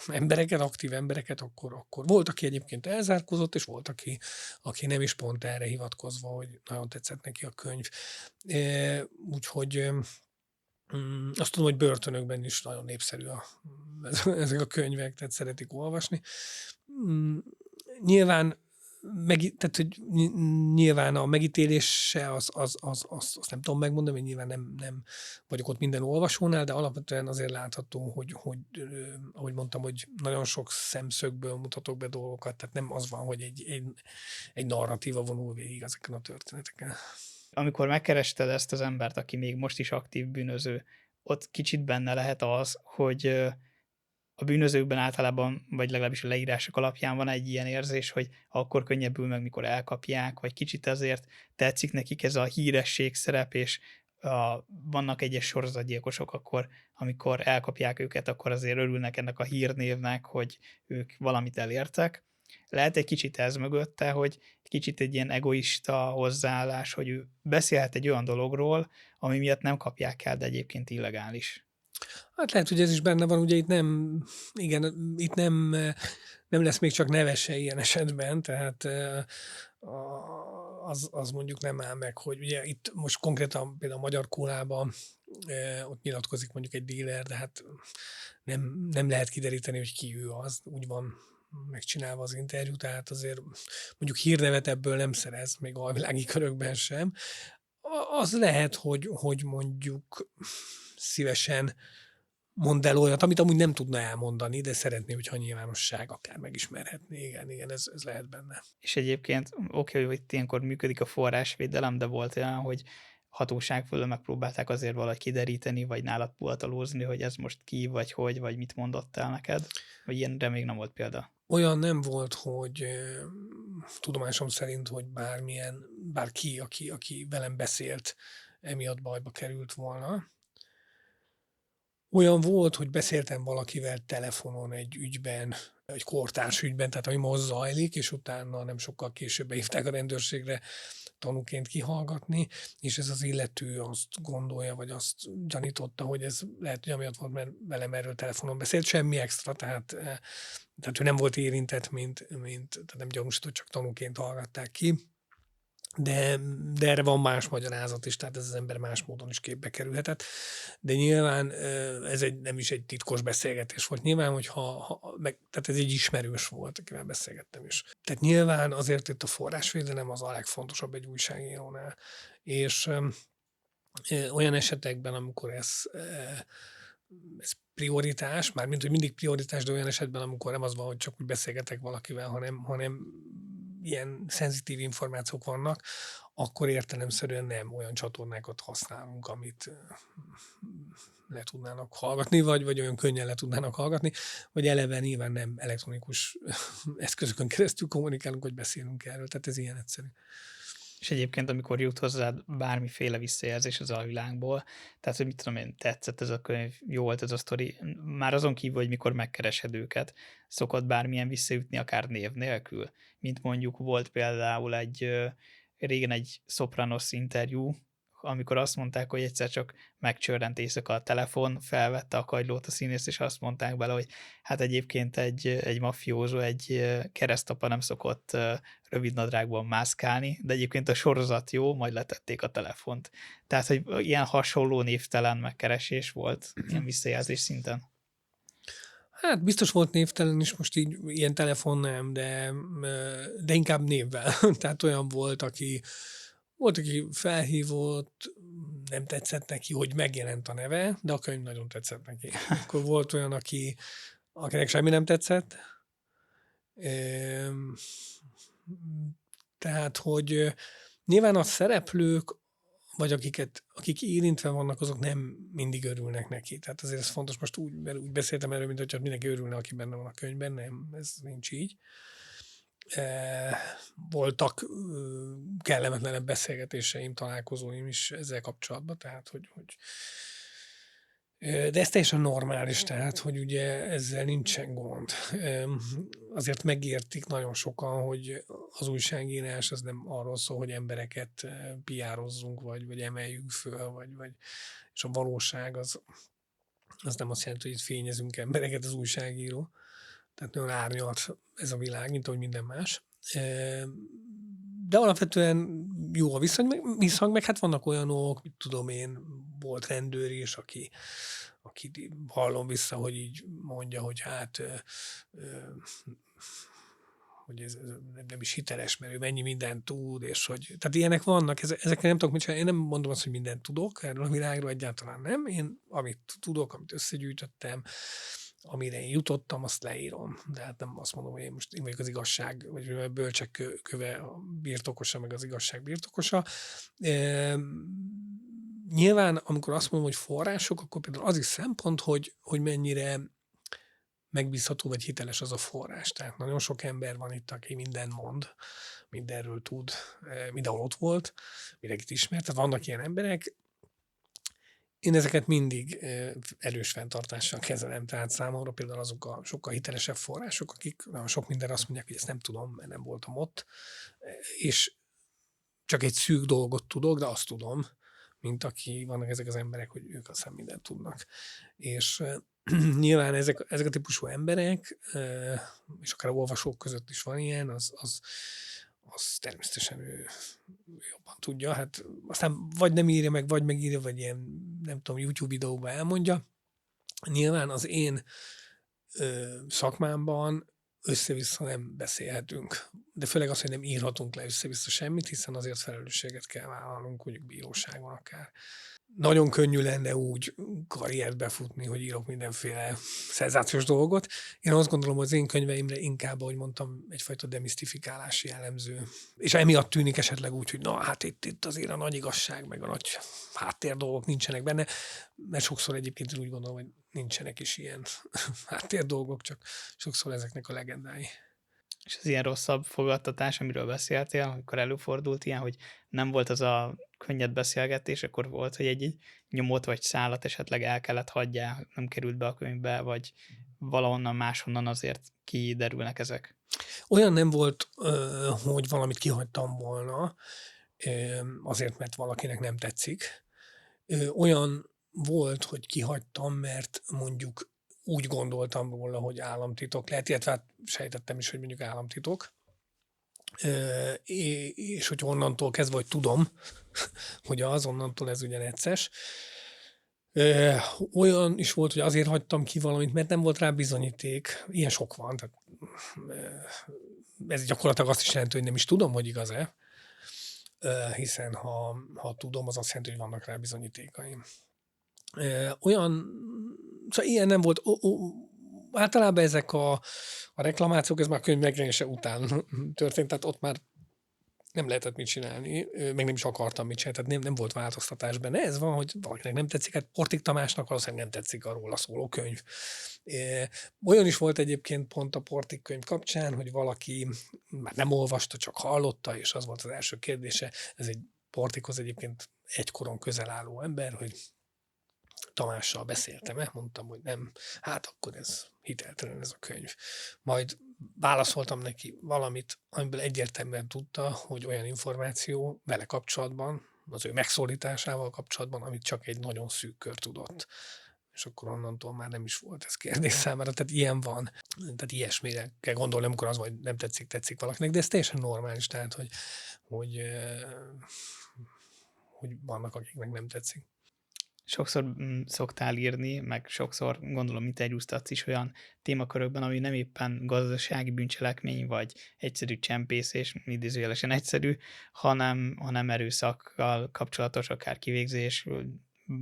embereket, aktív embereket, akkor volt, aki egyébként elzárkózott, és volt, aki nem is pont erre hivatkozva, hogy nagyon tetszett neki a könyv. Úgyhogy azt tudom, hogy börtönökben is nagyon népszerű ezek a könyvek, tehát szeretik olvasni. Nyilván tehát, hogy nyilván a megítélése azt nem tudom megmondani, mert nyilván nem vagyok ott minden olvasónál, de alapvetően azért látható, hogy ahogy mondtam, hogy nagyon sok szemszögből mutatok be dolgokat, tehát nem az van, hogy egy narratíva vonul végig ezeken a történeteken. Amikor megkerested ezt az embert, aki még most is aktív bűnöző, ott kicsit benne lehet az, hogy a bűnözőkben általában, vagy legalábbis a leírások alapján van egy ilyen érzés, hogy akkor könnyebbül meg, mikor elkapják, vagy kicsit azért tetszik nekik ez a híresség szerep, és vannak egyes sorozatgyilkosok, akkor, amikor elkapják őket, akkor azért örülnek ennek a hírnévnek, hogy ők valamit elértek. Lehet egy kicsit ez mögötte, hogy kicsit egy ilyen egoista hozzáállás, hogy ő beszélhet egy olyan dologról, ami miatt nem kapják el, de egyébként illegális. Hát lehet, hogy ez is benne van, ugye itt nem, igen, itt nem lesz még csak nevese ilyen esetben, tehát az mondjuk nem áll meg, hogy ugye itt most konkrétan például a Magyar Kólában ott nyilatkozik mondjuk egy díler, de hát nem lehet kideríteni, hogy ki ő az, úgy van megcsinálva az interjú, tehát azért mondjuk hírnevet ebből nem szerez, még alvilági körökben sem. Az lehet, hogy mondjuk szívesen mond el olyat, amit amúgy nem tudna elmondani, de szeretné, hogyha a nyilvánosság akár megismerhetné. Igen, ez lehet benne. És egyébként oké, hogy itt ilyenkor működik a forrásvédelem, de volt olyan, hogy hatóság fölül megpróbálták azért valahogy kideríteni, vagy nálad puhatolózni, hogy ez most ki, vagy hogy, vagy mit mondott el neked? Vagy ilyenre még nem volt példa? Olyan nem volt, hogy tudomásom szerint, hogy bárki, aki velem beszélt, emiatt bajba került volna. Olyan volt, hogy beszéltem valakivel telefonon egy ügyben, egy kortárs ügyben, tehát ami most zajlik, és utána nem sokkal később behívták a rendőrségre tanúként kihallgatni, és ez az illető azt gondolja, vagy azt gyanította, hogy ez lehet, hogy amiatt volt, mert velem erről telefonon beszélt, semmi extra, tehát ő nem volt érintett, tehát nem gyanúsított, csak tanúként hallgatták ki. De erre van más magyarázat is, tehát ez az ember más módon is képbe kerülhetett. De nyilván ez nem is egy titkos beszélgetés volt. Nyilván, tehát ez egy ismerős volt, akivel beszélgettem is. Tehát nyilván azért itt a forrásvédelem az a legfontosabb egy újságírónál. És olyan esetekben, amikor ez prioritás, mármint, hogy mindig prioritás, de olyan esetben, amikor nem az van, hogy csak úgy beszélgetek valakivel, hanem ilyen szenzitív információk vannak, akkor értelemszerűen nem olyan csatornákat használunk, amit le tudnának hallgatni, vagy olyan könnyen le tudnának hallgatni, vagy eleve nyilván nem elektronikus eszközökön keresztül kommunikálunk, hogy beszélünk erről, tehát ez ilyen egyszerű. És egyébként, amikor jut hozzád bármiféle visszajelzés az alvilágból, tehát, hogy mit tudom én, tetszett ez a könyv, jó volt ez a sztori, már azon kívül, hogy mikor megkeresed őket, szokott bármilyen visszajutni, akár név nélkül. Mint mondjuk volt például régen egy Sopranos interjú, amikor azt mondták, hogy egyszer csak megcsörrent éjszaka a telefon, felvette a kagylót a színész, és azt mondták bele, hogy hát egyébként egy mafiózó, egy keresztapa nem szokott rövidnadrágban mászkálni, de egyébként a sorozat jó, majd letették a telefont. Tehát, hogy ilyen hasonló névtelen megkeresés volt, ilyen visszajelzés szinten. Hát biztos volt névtelen is, most így ilyen telefon nem, de inkább névvel. Tehát olyan volt, aki felhívott, nem tetszett neki, hogy megjelent a neve, de a könyv nagyon tetszett neki. Akkor volt olyan, akinek semmi nem tetszett. Tehát, hogy nyilván a szereplők, vagy akik érintve vannak, azok nem mindig örülnek neki. Tehát azért ez fontos, most úgy beszéltem erről, mint hogyha mindenki örülne, aki benne van a könyvben, nem, ez nincs így. Voltak kellemetlenebb beszélgetéseim, találkozóim is ezzel kapcsolatban, tehát hogy de ez teljesen normális, tehát hogy ugye ezzel nincsen gond. Azért megértik nagyon sokan, hogy az újságírás az nem arról szól, hogy embereket piározzunk, vagy emeljünk föl, és a valóság az nem azt jelenti, hogy itt fényezünk embereket, az újságíró. Tehát nagyon árnyalt ez a világ, mint ahogy minden más. De alapvetően jó a visszhang, meg hát vannak olyanok, mit tudom én, volt rendőr is, aki hallom vissza, hogy így mondja, hogy hát ez nem is hiteles, mert ő mennyi mindent tud, és hogy... Tehát ilyenek vannak, ezekkel nem tudok mit csinálni. Én nem mondom azt, hogy mindent tudok erről a világról, egyáltalán nem. Én amit tudok, amit összegyűjtöttem, amire én jutottam, azt leírom. De hát nem azt mondom, hogy én vagyok az igazság, vagy a bölcsek köve a birtokosa, meg az igazság birtokosa. Nyilván, amikor azt mondom, hogy források, akkor például az is szempont, hogy mennyire megbízható vagy hiteles az a forrás. Tehát nagyon sok ember van itt, aki mindent mond, mindenről tud, mindenhol ott volt, mindenkit ismert. Tehát vannak ilyen emberek. Én ezeket mindig erős fenntartással kezelem, tehát számomra például azok a sokkal hitelesebb források, akik nagyon sok mindenre azt mondják, hogy ezt nem tudom, mert nem voltam ott, és csak egy szűk dolgot tudok, de azt tudom, mint aki vannak ezek az emberek, hogy ők aztán mindent tudnak. És nyilván ezek a típusú emberek, és akár a olvasók között is van ilyen, az természetesen ő jobban tudja. Hát aztán vagy nem írja meg, vagy megírja, vagy ilyen, nem tudom, YouTube videóban elmondja. Nyilván az én szakmámban össze-vissza nem beszélhetünk. De főleg az, hogy nem írhatunk le össze-vissza semmit, hiszen azért felelősséget kell vállalnunk, mondjuk bíróságon akár. Nagyon könnyű lenne úgy karriert befutni, hogy írok mindenféle szenzációs dolgot. Én azt gondolom, hogy az én könyveimre inkább, ahogy mondtam, egyfajta demisztifikálás jellemző. És emiatt tűnik esetleg úgy, hogy na hát itt azért a nagy igazság, meg a nagy háttér dolgok nincsenek benne, mert sokszor egyébként úgy gondolom, hogy nincsenek is ilyen háttér dolgok, csak sokszor ezeknek a legendái. És az ilyen rosszabb fogadtatás, amiről beszéltél, amikor előfordult ilyen, hogy nem volt az a könnyed beszélgetés, akkor volt, hogy egy nyomot vagy szálat esetleg el kellett hagyjál, nem került be a könyvbe, vagy valahonnan máshonnan azért kiderülnek ezek. Olyan nem volt, hogy valamit kihagytam volna, azért, mert valakinek nem tetszik. Olyan volt, hogy kihagytam, mert mondjuk úgy gondoltam róla, hogy államtitok lehet, illetve hát sejtettem is, hogy mondjuk államtitok. És hogy onnantól kezdve, hogy tudom, hogy onnantól ez ugye necces. Olyan is volt, hogy azért hagytam ki valamit, mert nem volt rá bizonyíték. Ilyen sok van. Tehát, ez gyakorlatilag azt is jelenti, hogy nem is tudom, hogy igaz-e. Hiszen ha tudom, az azt jelenti, hogy vannak rá bizonyítékaim. Szóval ilyen nem volt. Általában ezek a reklamációk, ez már a könyv megjelenése után történt, tehát ott már nem lehetett mit csinálni, meg nem is akartam mit csinálni, tehát nem volt változtatás benne. Ez van, hogy valakinek nem tetszik, hát Portik Tamásnak valószínűleg nem tetszik a róla szóló könyv. Olyan is volt egyébként pont a Portik könyv kapcsán, hogy valaki már nem olvasta, csak hallotta, és az volt az első kérdése. Ez egy Portikhoz egyébként egykoron közel álló ember, hogy Tamással beszéltem-e? Mondtam, hogy nem. Hát akkor ez hiteltelen ez a könyv. Majd válaszoltam neki valamit, amiből egyértelműen tudta, hogy olyan információ vele kapcsolatban, az ő megszólításával kapcsolatban, amit csak egy nagyon szűk kör tudott. És akkor onnantól már nem is volt ez kérdés számára. Tehát ilyen van. Tehát ilyesmire kell gondolni, amikor az, hogy nem tetszik valakinek, de ez teljesen normális, tehát, hogy vannak, akiknek nem tetszik. Sokszor szoktál írni, meg sokszor gondolom interjúztatsz is olyan témakörökben, ami nem éppen gazdasági bűncselekmény, vagy egyszerű csempészés, idézőjelesen egyszerű, hanem erőszakkal kapcsolatos, akár kivégzés,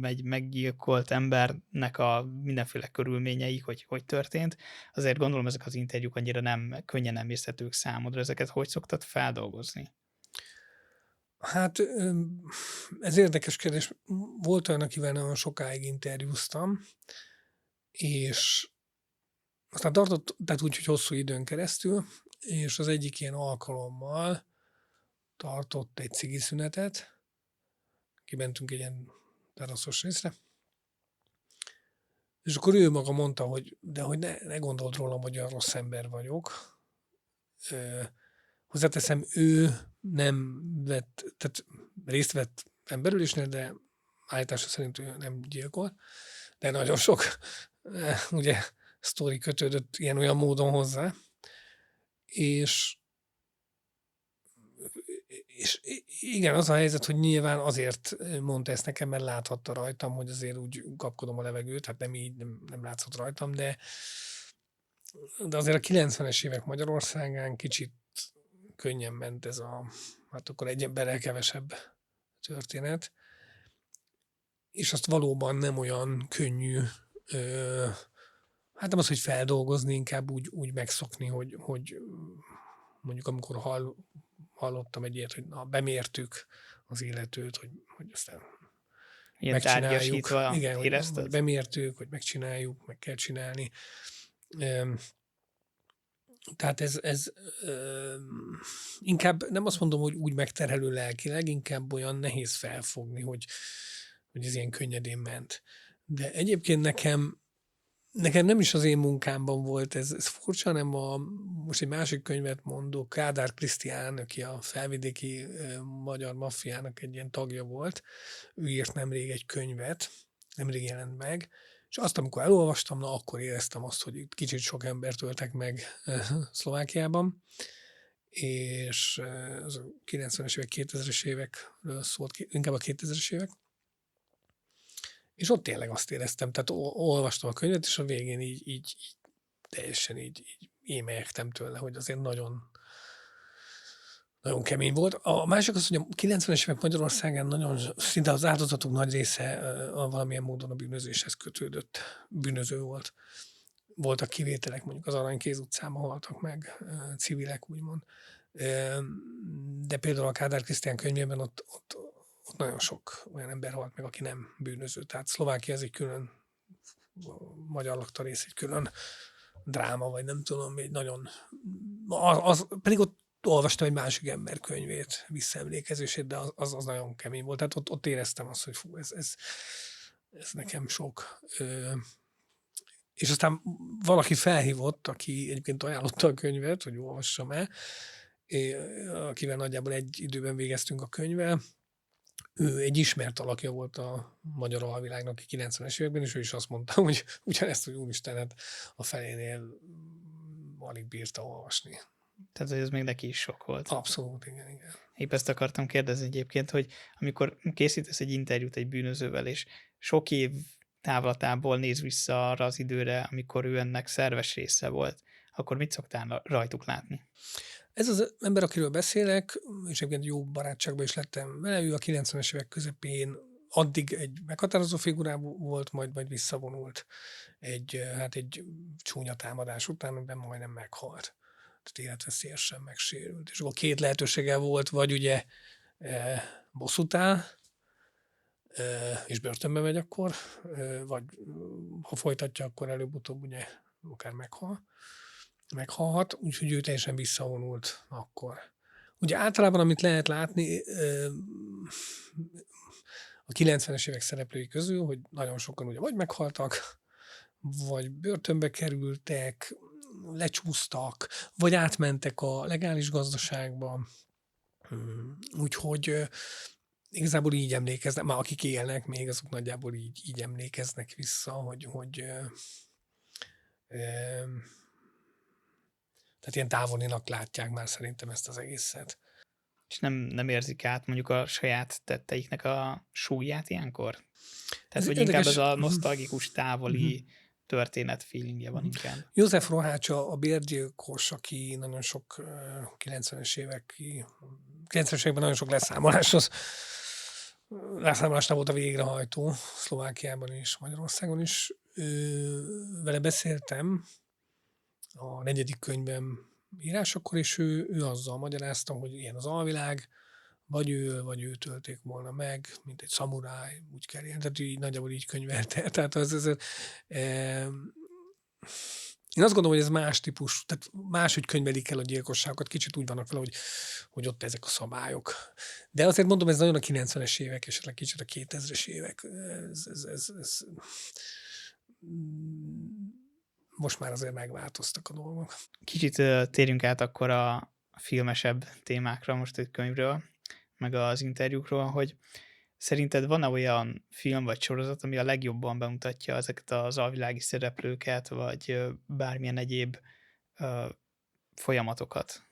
egy meggyilkolt embernek a mindenféle körülményei, hogy történt. Azért gondolom ezek az interjúk annyira nem könnyen emészthetők számodra. Ezeket hogy szoktad feldolgozni? Hát ez érdekes kérdés. Volt olyan, akivel nagyon sokáig interjúztam, és aztán tartott, tehát úgy, hogy hosszú időn keresztül, és az egyik ilyen alkalommal tartott egy cigiszünetet, kimentünk egy ilyen teraszos részre, és akkor ő maga mondta, hogy de hogy ne gondold rólam, hogy olyan rossz ember vagyok. Hozzáteszem, ő nem tehát részt vett emberülésnél, de állítása szerint ő nem gyilkolt, de nagyon sok ugye sztori kötődött ilyen-olyan módon hozzá, és igen, az a helyzet, hogy nyilván azért mondta ezt nekem, mert láthatta rajtam, hogy azért úgy kapkodom a levegőt, hát nem így, nem látszott rajtam, de De azért a 90-es évek Magyarországán kicsit könnyen ment ez hát akkor egy emberrel kevesebb történet, és azt valóban nem olyan könnyű, hát nem az, hogy feldolgozni, inkább úgy megszokni, hogy mondjuk amikor hallottam egy ilyet, hogy bemértük az illetőt, hogy aztán Ilyen megcsináljuk. tárgyasítva Igen, hogy érezted? bemértük, hogy megcsináljuk, meg kell csinálni. Tehát ez inkább nem azt mondom, hogy úgy megterhelő lelkileg, inkább olyan nehéz felfogni, hogy ez ilyen könnyedén ment. De egyébként nekem nem is az én munkámban volt ez furcsa, hanem most egy másik könyvet mondok, Kádár Krisztián, aki a felvidéki magyar maffiának egy ilyen tagja volt, ő írt nemrég egy könyvet, nemrég jelent meg, és azt, amikor elolvastam, akkor éreztem azt, hogy itt kicsit sok embert öltek meg Szlovákiában, és az a 90-es évek, 2000-es évekről szólt, inkább a 2000-es évek, és ott tényleg azt éreztem, tehát olvastam a könyvet, és a végén így teljesen így émelyegtem tőle, hogy azért nagyon, nagyon kemény volt. A másik az, hogy a 90-es évek Magyarországán nagyon, szinte az áldozatok nagy része valamilyen módon a bűnözéshez kötődött bűnöző volt. Voltak kivételek, mondjuk az Aranykéz utcában haltak meg civilek, úgymond. De például a Kádár Krisztián könyvében ott nagyon sok olyan ember halt meg, aki nem bűnöző. Tehát Szlovákia ez egy külön, a magyar lakta rész egy külön dráma, vagy nem tudom, egy nagyon... pedig ott olvastam egy másik ember könyvét, visszaemlékezését, de az nagyon kemény volt. Tehát ott éreztem azt, hogy fú, ez nekem sok. És aztán valaki felhívott, aki egyébként ajánlotta a könyvet, hogy olvassam el, akivel nagyjából egy időben végeztünk a könyvvel. Ő egy ismert alakja volt a magyar alvilágnak a 90-es években, és ő is azt mondta, hogy ugyanezt, hogy úristenet a felénél alig bírta olvasni. Tehát, hogy ez még neki is sok volt. Abszolút, igen. Épp ezt akartam kérdezni egyébként, hogy amikor készítesz egy interjút egy bűnözővel, és sok év távlatából néz vissza arra az időre, amikor ő ennek szerves része volt, akkor mit szoktál rajtuk látni? Ez az ember, akiről beszélek, és egyébként jó barátságban is lettem vele, ő a 90-es évek közepén addig egy meghatározó figurában volt, majd visszavonult egy csúnya támadás után, amiben majdnem meghalt. Tehát életveszélyesen megsérült. És akkor két lehetősége volt, vagy ugye bosszút áll, és börtönbe megy akkor, vagy ha folytatja, akkor előbb-utóbb ugye akár meghalhat, úgyhogy ő teljesen visszavonult akkor. Ugye általában, amit lehet látni a 90-es évek szereplői közül, hogy nagyon sokan ugye vagy meghaltak, vagy börtönbe kerültek, lecsúsztak, vagy átmentek a legális gazdaságba. Úgyhogy igazából így emlékeznek, már akik élnek még, azok nagyjából így emlékeznek vissza, hogy tehát ilyen távolinak látják már szerintem ezt az egészet. És nem érzik át mondjuk a saját tetteiknek a súlyát ilyenkor? Tehát, hogy inkább ez a nosztalgikus, távoli történet feelingje van inkább. József Rohács a bérgyilkos, aki nagyon sok 90-es években nagyon sok leszámolásnál volt a végrehajtó Szlovákiában és Magyarországon is. Vele beszéltem a 4. könyvem írásakor, és ő azzal magyarázta, hogy ilyen az alvilág, vagy őt ölték volna meg, mint egy szamuráj, úgy kell élni. Tehát így, nagyjából így könyvelte. Tehát én azt gondolom, hogy ez más típus, tehát máshogy könyvelik el a gyilkosságokat, kicsit úgy vannak vele, hogy ott ezek a szabályok. De azért mondom, ez nagyon a 90-es évek, esetleg kicsit a 2000-es évek. Ez most már azért megváltoztak a dolgok. Kicsit térjünk át akkor a filmesebb témákra most egy könyvről, meg az interjúkról, hogy szerinted van-e olyan film vagy sorozat, ami a legjobban bemutatja ezeket az alvilági szereplőket, vagy bármilyen egyéb folyamatokat?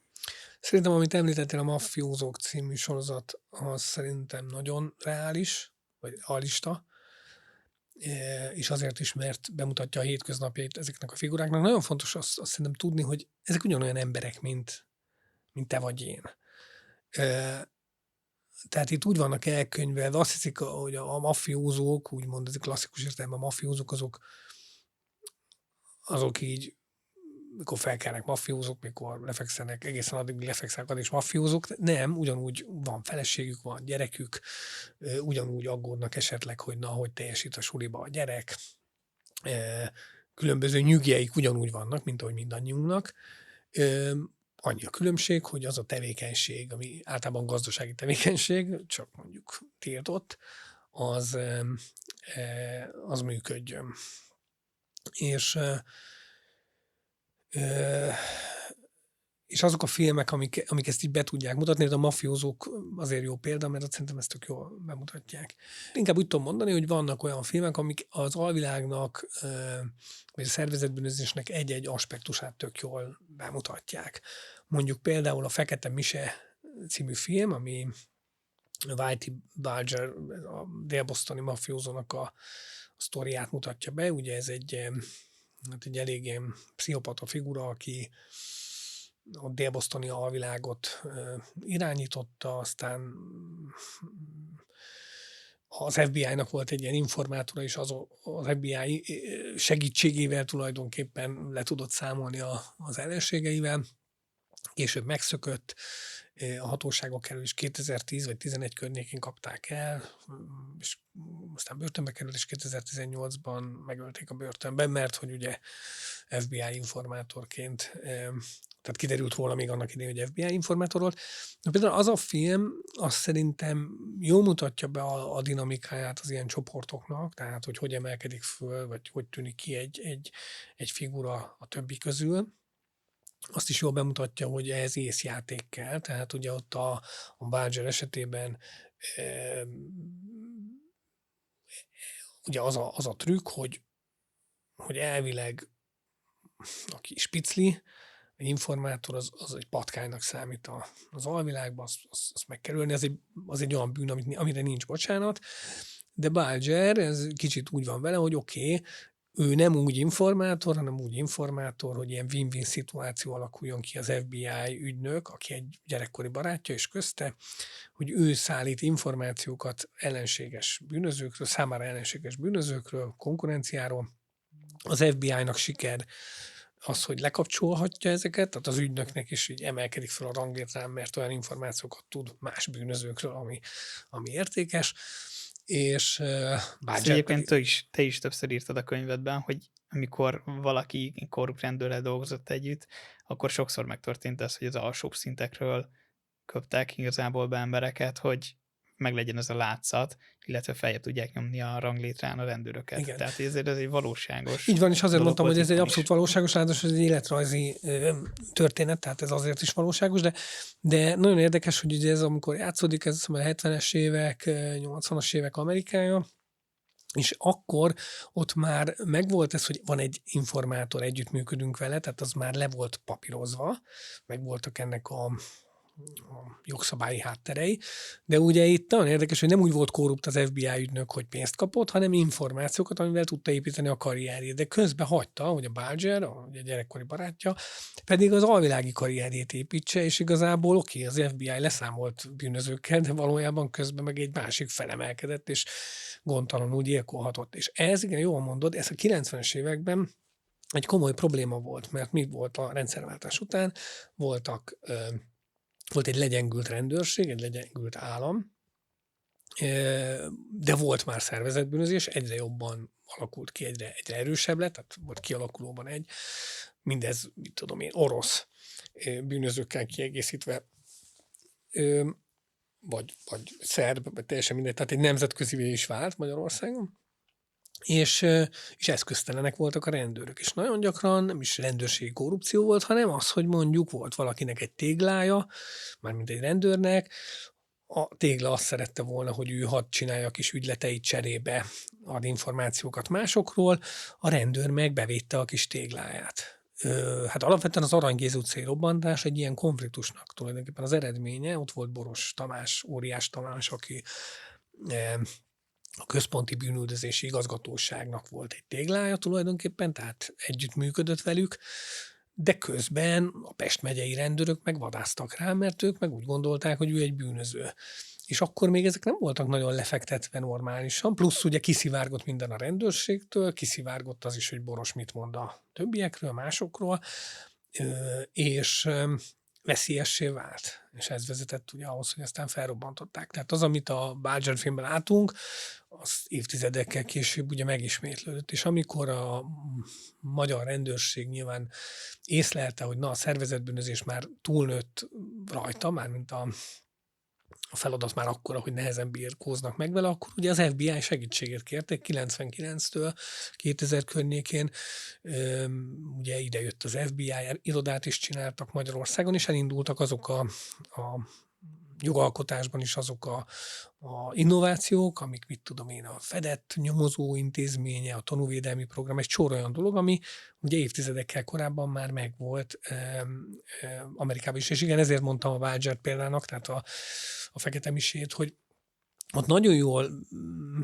Szerintem, amit említettél, a Maffiózók című sorozat, az szerintem nagyon reális, vagy realista. és azért is, mert bemutatja a hétköznapjait ezeknek a figuráknak. Nagyon fontos azt szerintem tudni, hogy ezek ugyanolyan emberek, mint te vagy én. Tehát itt úgy vannak elkönyvelve, azt hiszik, hogy a mafiózók, úgymond ez a klasszikus értelemben a mafiózók, azok így, mikor felkelnek mafiózók, mikor lefekszenek, egészen addig, míg lefekszenek, addig is mafiózók. Nem, ugyanúgy van feleségük, van gyerekük, ugyanúgy aggódnak esetleg, hogy hogy teljesít a suliba a gyerek. Különböző nyugjeik ugyanúgy vannak, mint ahogy mindannyiunknak. Annyi a különbség, hogy az a tevékenység, ami általában gazdasági tevékenység, csak mondjuk tiltott, az működjön. És azok a filmek, amik ezt így be tudják mutatni, a mafiózók azért jó példa, mert szerintem ezt tök jól bemutatják. Inkább úgy tudom mondani, hogy vannak olyan filmek, amik az alvilágnak, vagy a szervezetbűnözésnek egy-egy aspektusát tök jól bemutatják. Mondjuk például a Fekete Mise című film, ami Whitey Bulger, a dél-bostoni mafiózónak a sztoriát mutatja be. Ugye ez egy eléggé pszichopata figura, aki a dél-bostoni alvilágot irányította, aztán az FBI-nak volt egy ilyen informátora, és az FBI segítségével tulajdonképpen le tudott számolni az ellenségeivel. Később megszökött, a hatóságok elől is 2010 vagy 2011 környékén kapták el, és aztán börtönbe került, és 2018-ban megölték a börtönben, mert hogy ugye FBI informátorként, tehát kiderült róla még annak idején, hogy FBI informátor volt. De például az a film, azt szerintem jól mutatja be a dinamikáját az ilyen csoportoknak, tehát hogy emelkedik föl, vagy hogy tűnik ki egy figura a többi közül. Azt is jól bemutatja, hogy ehhez észjáték kell, tehát ugye ott a Bulger esetében ugye az a trükk, hogy elvileg aki spicli, egy informátor, az egy patkánynak számít az alvilágban, azt megkerülni, az egy olyan bűn, amire nincs bocsánat, de Bulger, ez kicsit úgy van vele, hogy oké, ő nem úgy informátor, hanem úgy informátor, hogy ilyen win-win szituáció alakuljon ki az FBI ügynök, aki egy gyerekkori barátja, és közte, hogy ő szállít információkat számára ellenséges bűnözőkről, konkurenciáról. Az FBI-nak siker az, hogy lekapcsolhatja ezeket, tehát az ügynöknek is így emelkedik fel a ranglétrán, mert olyan információkat tud más bűnözőkről, ami értékes. És Ezt egyébként te is többször írtad a könyvedben, hogy amikor valaki korrupt rendőrrel dolgozott együtt, akkor sokszor megtörtént ez, hogy az alsóbb szintekről köptek igazából be embereket, hogy meglegyen ez a látszat, illetve feljebb tudják nyomni a ranglétrán a rendőröket. Igen. Tehát ezért ez egy valóságos. Így van, és azért mondtam, hogy ez egy abszolút valóságos, ráadásul ez egy életrajzi történet, tehát ez azért is valóságos, de nagyon érdekes, hogy ugye ez amikor játszódik, ez a 70-es évek, 80-as évek Amerikája, és akkor ott már megvolt ez, hogy van egy informátor, együttműködünk vele, tehát az már le volt papírozva, meg voltak ennek a jogszabályi hátterei, de ugye itt nagyon érdekes, hogy nem úgy volt korrupt az FBI ügynök, hogy pénzt kapott, hanem információkat, amivel tudta építeni a karrierjét, de közben hagyta, hogy a Bulger, a gyerekkori barátja, pedig az alvilági karrierjét építse, és igazából az FBI leszámolt bűnözőkkel, de valójában közben meg egy másik felemelkedett, és gondtalanul gyilkolhatott. És ez, igen, jól mondod, ez a 90-es években egy komoly probléma volt, mert mi volt a rendszerváltás után? Volt egy legyengült rendőrség, egy legyengült állam, de volt már szervezetbűnözés, egyre jobban alakult ki, egyre erősebb lett, tehát volt kialakulóban mindez, mit tudom én, orosz bűnözőkkel kiegészítve, vagy szerb, vagy teljesen mindegy, tehát egy nemzetközivé is vált Magyarországon, és eszköztelenek voltak a rendőrök, és nagyon gyakran nem is rendőrségi korrupció volt, hanem az, hogy mondjuk volt valakinek egy téglája, mármint egy rendőrnek, a tégla azt szerette volna, hogy ő hadd csinálja a kis ügyleteit cserébe, ad információkat másokról, a rendőr meg bevédte a kis tégláját. Hát alapvetően az Arany-Géz utcai robbantás egy ilyen konfliktusnak tulajdonképpen az eredménye, ott volt Boros Tamás, Óriás Tamás, aki a központi bűnüldözési igazgatóságnak volt egy téglája tulajdonképpen, tehát együttműködött velük, de közben a Pest megyei rendőrök meg vadásztak rá, mert ők meg úgy gondolták, hogy ő egy bűnöző. És akkor még ezek nem voltak nagyon lefektetve normálisan, plusz ugye kiszivárgott minden a rendőrségtől, kiszivárgott az is, hogy Boros mit mond a többiekről, másokról, és veszélyessé vált. És ez vezetett ugye ahhoz, hogy aztán felrobbantották. Tehát az, amit a Badger filmben látunk, az évtizedekkel később ugye megismétlődött. És amikor a magyar rendőrség nyilván észlelte, hogy na, a szervezetbűnözés már túlnőtt rajta, mármint a feladat már akkora, hogy nehezen birkóznak meg vele, akkor ugye az FBI segítségét kérték 99-től 2000 környékén. Ugye ide jött az FBI, irodát is csináltak Magyarországon, és elindultak azok a jogalkotásban is azok a innovációk, amik, mit tudom én, a fedett nyomozó intézménye, a tanúvédelmi program, egy sor olyan dolog, ami ugye évtizedekkel korábban már megvolt Amerikában is. És igen, ezért mondtam a Badger példának, tehát a Fekete Misét, hogy ott nagyon jól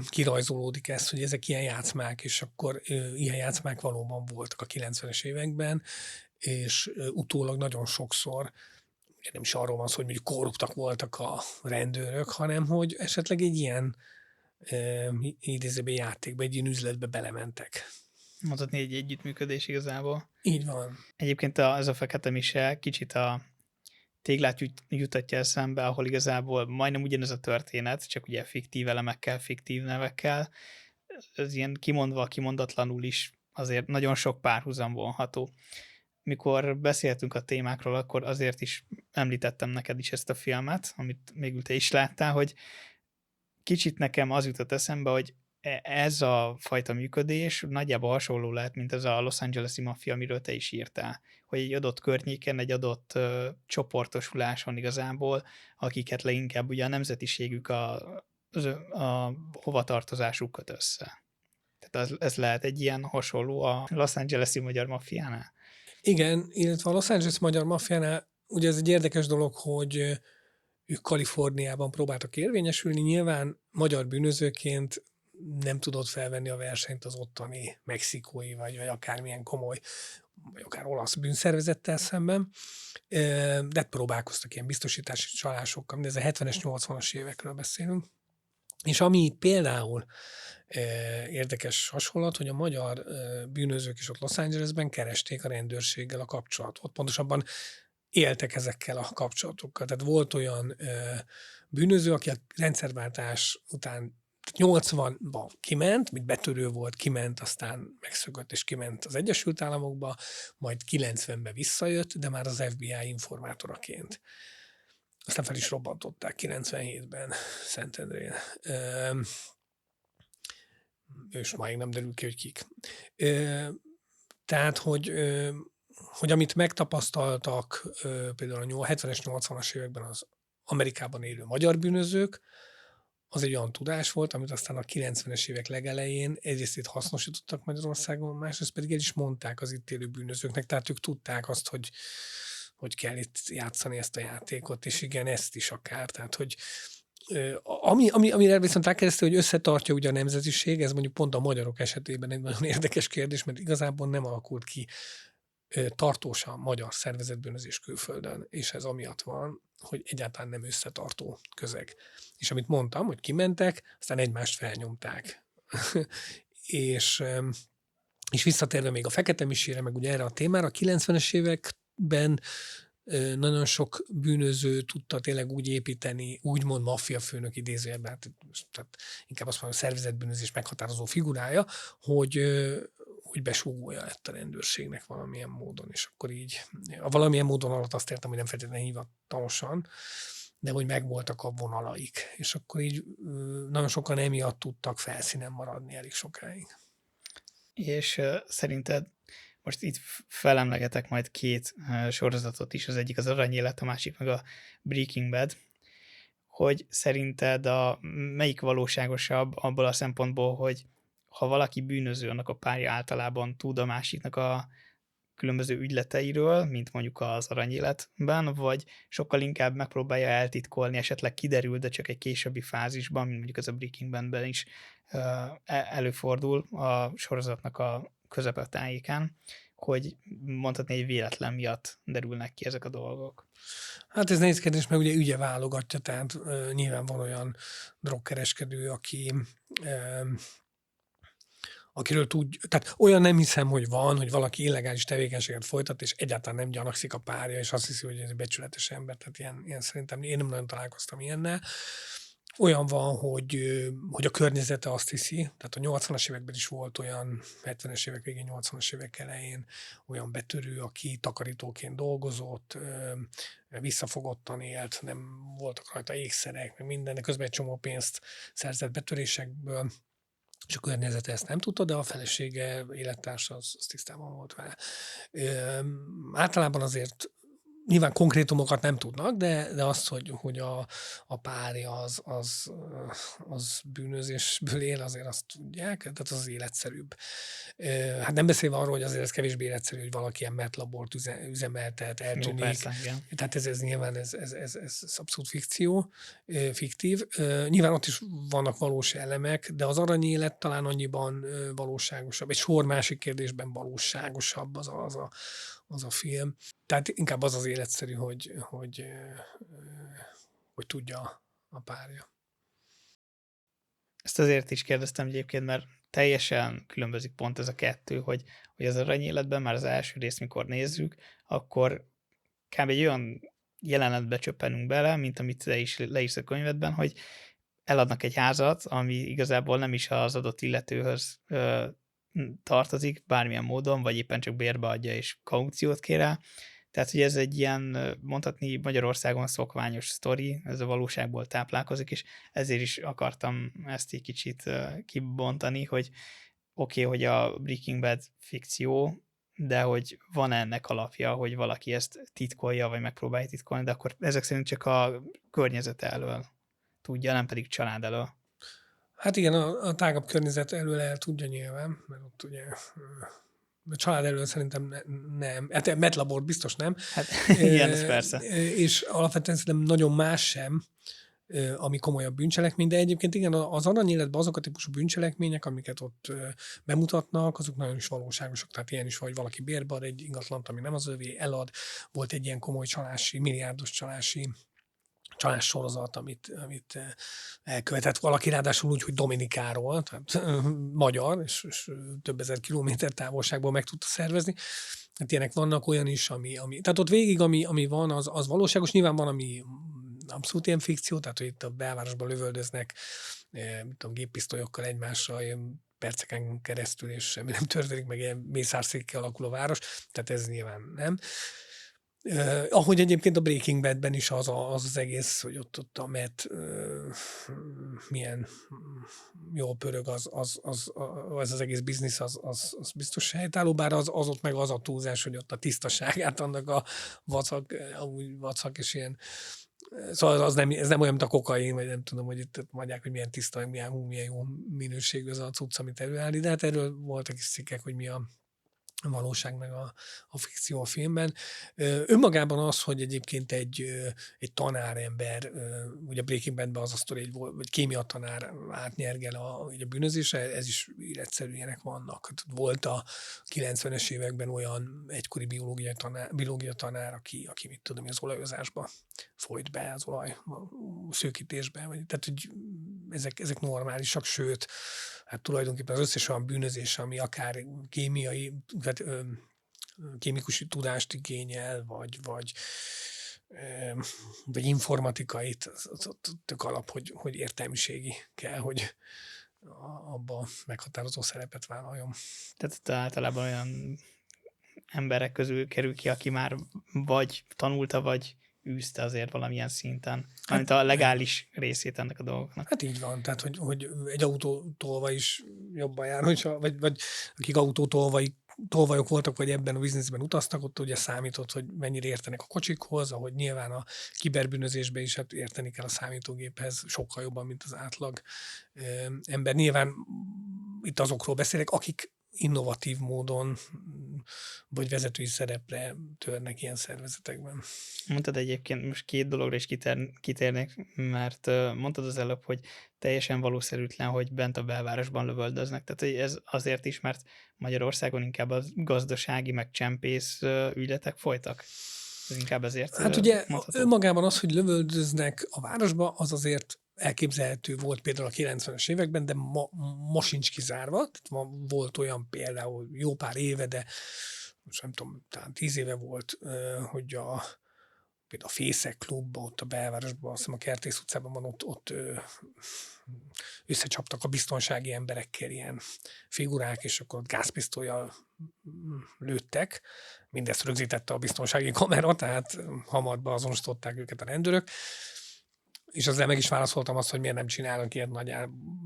kirajzolódik ez, hogy ezek ilyen játszmák, és akkor ilyen játszmák valóban voltak a 90-es években, és utólag nagyon sokszor nem is arról van szó, hogy mondjuk korruptak voltak a rendőrök, hanem hogy esetleg egy ilyen idézőben játékba, egy ilyen üzletbe belementek. Mondhatni egy együttműködés igazából. Így van. Egyébként ez a Fekete Mise kicsit a téglát jutatja eszembe, ahol igazából majdnem ugyanez a történet, csak ugye fiktív elemekkel, fiktív nevekkel. Ez ilyen kimondva, kimondatlanul is azért nagyon sok párhuzam vonható. Mikor beszéltünk a témákról, akkor azért is említettem neked is ezt a filmet, amit még te is láttál, hogy kicsit nekem az jutott eszembe, hogy ez a fajta működés nagyjából hasonló lehet, mint ez a Los Angeles-i maffia, amiről te is írtál. Hogy egy adott környéken, egy adott csoportosuláson igazából, akiket leginkább ugye a nemzetiségük, a hovatartozásuk köt össze. Tehát ez lehet egy ilyen hasonló a Los Angeles-i magyar maffiánál. Igen, illetve a Los Angeles magyar maffiánál ugye ez egy érdekes dolog, hogy ők Kaliforniában próbáltak érvényesülni, nyilván magyar bűnözőként nem tudott felvenni a versenyt az ottani mexikói, vagy akármilyen komoly, vagy akár olasz bűnszervezettel szemben, de próbálkoztak ilyen biztosítási csalásokkal, de ez a 70-es, 80-as évekről beszélünk. És ami például érdekes hasonlat, hogy a magyar bűnözők is ott Los Angelesben keresték a rendőrséggel a kapcsolatot. Pontosabban éltek ezekkel a kapcsolatokkal. Tehát volt olyan bűnöző, aki a rendszerváltás után 80-ban kiment, mint betörő volt, kiment, aztán megszökött és kiment az Egyesült Államokba, majd 90-ben visszajött, de már az FBI informátoraként. Aztán fel is robbantották 97-ben Szentendrén. És máig nem derül ki, hogy kik. Tehát, hogy amit megtapasztaltak például a 70-es, 80-as években az Amerikában élő magyar bűnözők, az egy olyan tudás volt, amit aztán a 90-es évek legelején egyrészt itt hasznosítottak Magyarországon, másrészt pedig el is mondták az itt élő bűnözőknek, tehát ők tudták azt, hogy kell itt játszani ezt a játékot, és igen, ezt is akár. Tehát, hogy amire viszont rákérdezte, hogy összetartja ugye a nemzetiség, ez mondjuk pont a magyarok esetében egy nagyon érdekes kérdés, mert igazából nem alakult ki tartósan magyar szervezetbűnözés külföldön, és ez amiatt van, hogy egyáltalán nem összetartó közeg. És amit mondtam, hogy kimentek, aztán egymást felnyomták. és visszatérve még a Fekete Misére, meg ugye erre a témára, a 90-es években nagyon sok bűnöző tudta tényleg úgy építeni, úgymond maffiafőnök idézőjelben, tehát inkább azt mondom, a szervezetbűnözés meghatározó figurája, hogy besúgója lett a rendőrségnek valamilyen módon, és akkor így, a valamilyen módon alatt azt értem, hogy nem feltétlenül hivatalosan, de hogy megvoltak a vonalaik, és akkor így nagyon sokan emiatt tudtak felszínen maradni elég sokáig. És szerinted most itt felemlegetek majd két sorozatot is, az egyik az Aranyélet, a másik meg a Breaking Bad, hogy szerinted melyik valóságosabb abból a szempontból, hogy ha valaki bűnöző, annak a párja általában tud a másiknak a különböző ügyleteiről, mint mondjuk az aranyéletben, vagy sokkal inkább megpróbálja eltitkolni, esetleg kiderül, de csak egy későbbi fázisban, mint mondjuk ez a Breaking Badben is előfordul a sorozatnak a közepetájékán, hogy mondhatni egy véletlen miatt derülnek ki ezek a dolgok. Hát ez nehéz kérdés, mert ugye ügye válogatja, tehát nyilván van olyan drogkereskedő, akiről tehát olyan nem hiszem, hogy van, hogy valaki illegális tevékenységet folytat, és egyáltalán nem gyanakszik a párja, és azt hiszi, hogy ez egy becsületes ember, tehát ilyen szerintem én nem nagyon találkoztam ilyennel. Olyan van, hogy a környezete azt hiszi, tehát a 80-as években is volt olyan, 70-es évek végén, 80-as évek elején olyan betörő, aki takarítóként dolgozott, visszafogottan élt, nem voltak rajta ékszerek, meg minden, de közben egy csomó pénzt szerzett betörésekből, és a környezete ezt nem tudta, de a felesége, élettársa az tisztában volt vele. Általában azért nyilván konkrétumokat nem tudnak, de azt, hogy a párja az bűnözésből él, azért azt tudják, tehát az életszerűbb. Hát nem beszélve arról, hogy azért ez kevésbé életszerű, hogy valaki ilyen metlabort üzemeltet, eltűnik. Persze, igen. Tehát ez nyilván ez abszolút fiktív. Nyilván ott is vannak valós elemek, de az aranyélet talán annyiban valóságosabb. Egy sor másik kérdésben valóságosabb az a film. Tehát inkább az életszerű, hogy tudja a párja. Ezt azért is kérdeztem egyébként, mert teljesen különbözik pont ez a kettő, hogy az aranyéletben már az első részt, mikor nézzük, akkor kb. Egy olyan jelenetbe csöppenünk bele, mint amit leírsz a könyvedben, hogy eladnak egy házat, ami igazából nem is az adott illetőhöz tartozik bármilyen módon, vagy éppen csak bérbe adja és kauciót kér rá. Tehát, hogy ez egy ilyen, mondhatni Magyarországon szokványos sztori, ez a valóságból táplálkozik, és ezért is akartam ezt egy kicsit kibontani, hogy oké, hogy a Breaking Bad fikció, de hogy van ennek alapja, hogy valaki ezt titkolja, vagy megpróbálja titkolni, de akkor ezek szerint csak a környezet elől tudja, nem pedig család elől. Hát igen, a tágabb környezet elől el tudja nyilván, mert ott ugye a család elől szerintem nem. Hát metlabort biztos nem. Hát igen, ez persze. És alapvetően szerintem nagyon más sem, ami komolyabb bűncselekmény, de egyébként igen, az aranyéletben azok a típusú bűncselekmények, amiket ott bemutatnak, azok nagyon is valóságosak. Tehát ilyen is, hogy valaki bérbe ad egy ingatlant, ami nem az övé, elad. Volt egy ilyen komoly milliárdos csalás sorozat, amit elkövetett valaki, ráadásul úgy, hogy Dominikáról, tehát magyar, és több ezer kilométer távolságból meg tudta szervezni. Hát ilyenek vannak, olyan is, tehát ott végig, ami van, az valóságos. Nyilván van, ami abszolút ilyen fikció, tehát hogy itt a belvárosban lövöldöznek, mit tudom, géppisztolyokkal egymásra, ilyen perceken keresztül, és semmi nem történik, meg ilyen mészárszékkel alakul a város, tehát ez nyilván nem. Ahogy egyébként a Breaking Badben is az egész, hogy ott a Matt milyen jól pörög, az egész biznisz, az biztos helytálló, bár az ott meg az a túlzás, hogy ott a tisztaságát annak a vacak és ilyen. Szóval ez nem olyan, mint a kokain, vagy nem tudom, hogy itt mondják, hogy milyen tiszta, milyen jó minőségű az a cucc, amit előállít, de hát erről voltak is cikkek, hogy mi a valóság meg a fikció a filmben. Önmagában az, hogy egyébként egy tanárember, ugye Breaking Badben az a sztori, hogy kémia tanár átnyergel a bűnözésre, ez is életszerű, ilyenek vannak. Volt a 90-es években olyan egykori biológia tanár, aki mit tudom, az olajozásba folyt be, az olaj szőkítésbe, tehát hogy ezek normálisak, sőt, hát tulajdonképpen az összes olyan bűnözés, ami akár kémiai, tehát kémikusi tudást igényel, vagy informatikait, az tök alap, hogy értelmiségi kell, hogy abba meghatározó szerepet vállaljon. Tehát általában olyan emberek közül kerül ki, aki már vagy tanulta, vagy űzte azért valamilyen szinten, mint a legális részét ennek a dolgoknak. Hát így van, tehát hogy egy autótolva is jobban jár, vagy akik autótolvajok voltak, vagy ebben a bizniszben utaztak, ott ugye számított, hogy mennyire értenek a kocsikhoz, ahogy nyilván a kiberbűnözésben is hát érteni kell a számítógéphez sokkal jobban, mint az átlag ember. Nyilván itt azokról beszélek, akik innovatív módon vagy vezetői szerepre törnek ilyen szervezetekben. Mondtad egyébként, most 2 dologra is kitérnék, mert mondtad az előbb, hogy teljesen valószerűtlen, hogy bent a belvárosban lövöldöznek. Tehát hogy ez azért is, mert Magyarországon inkább a gazdasági, meg csempész ügyletek folytak. Ez inkább ezért Hát ugye mondható. önmagában az, hogy lövöldöznek a városba, az azért elképzelhető volt például a 90-es években, de ma sincs kizárva. Tehát volt olyan például jó pár éve, de most nem tudom, talán 10 éve volt, hogy például a Fészek Klub, ott a belvárosban, azt hiszem a Kertész utcában van, ott összecsaptak a biztonsági emberekkel ilyen figurák, és akkor ott gázpisztollyal lőttek. Mindezt rögzítette a biztonsági kamera, tehát hamar azonosították őket a rendőrök. És ezzel meg is válaszoltam azt, hogy miért nem csinálnak ilyet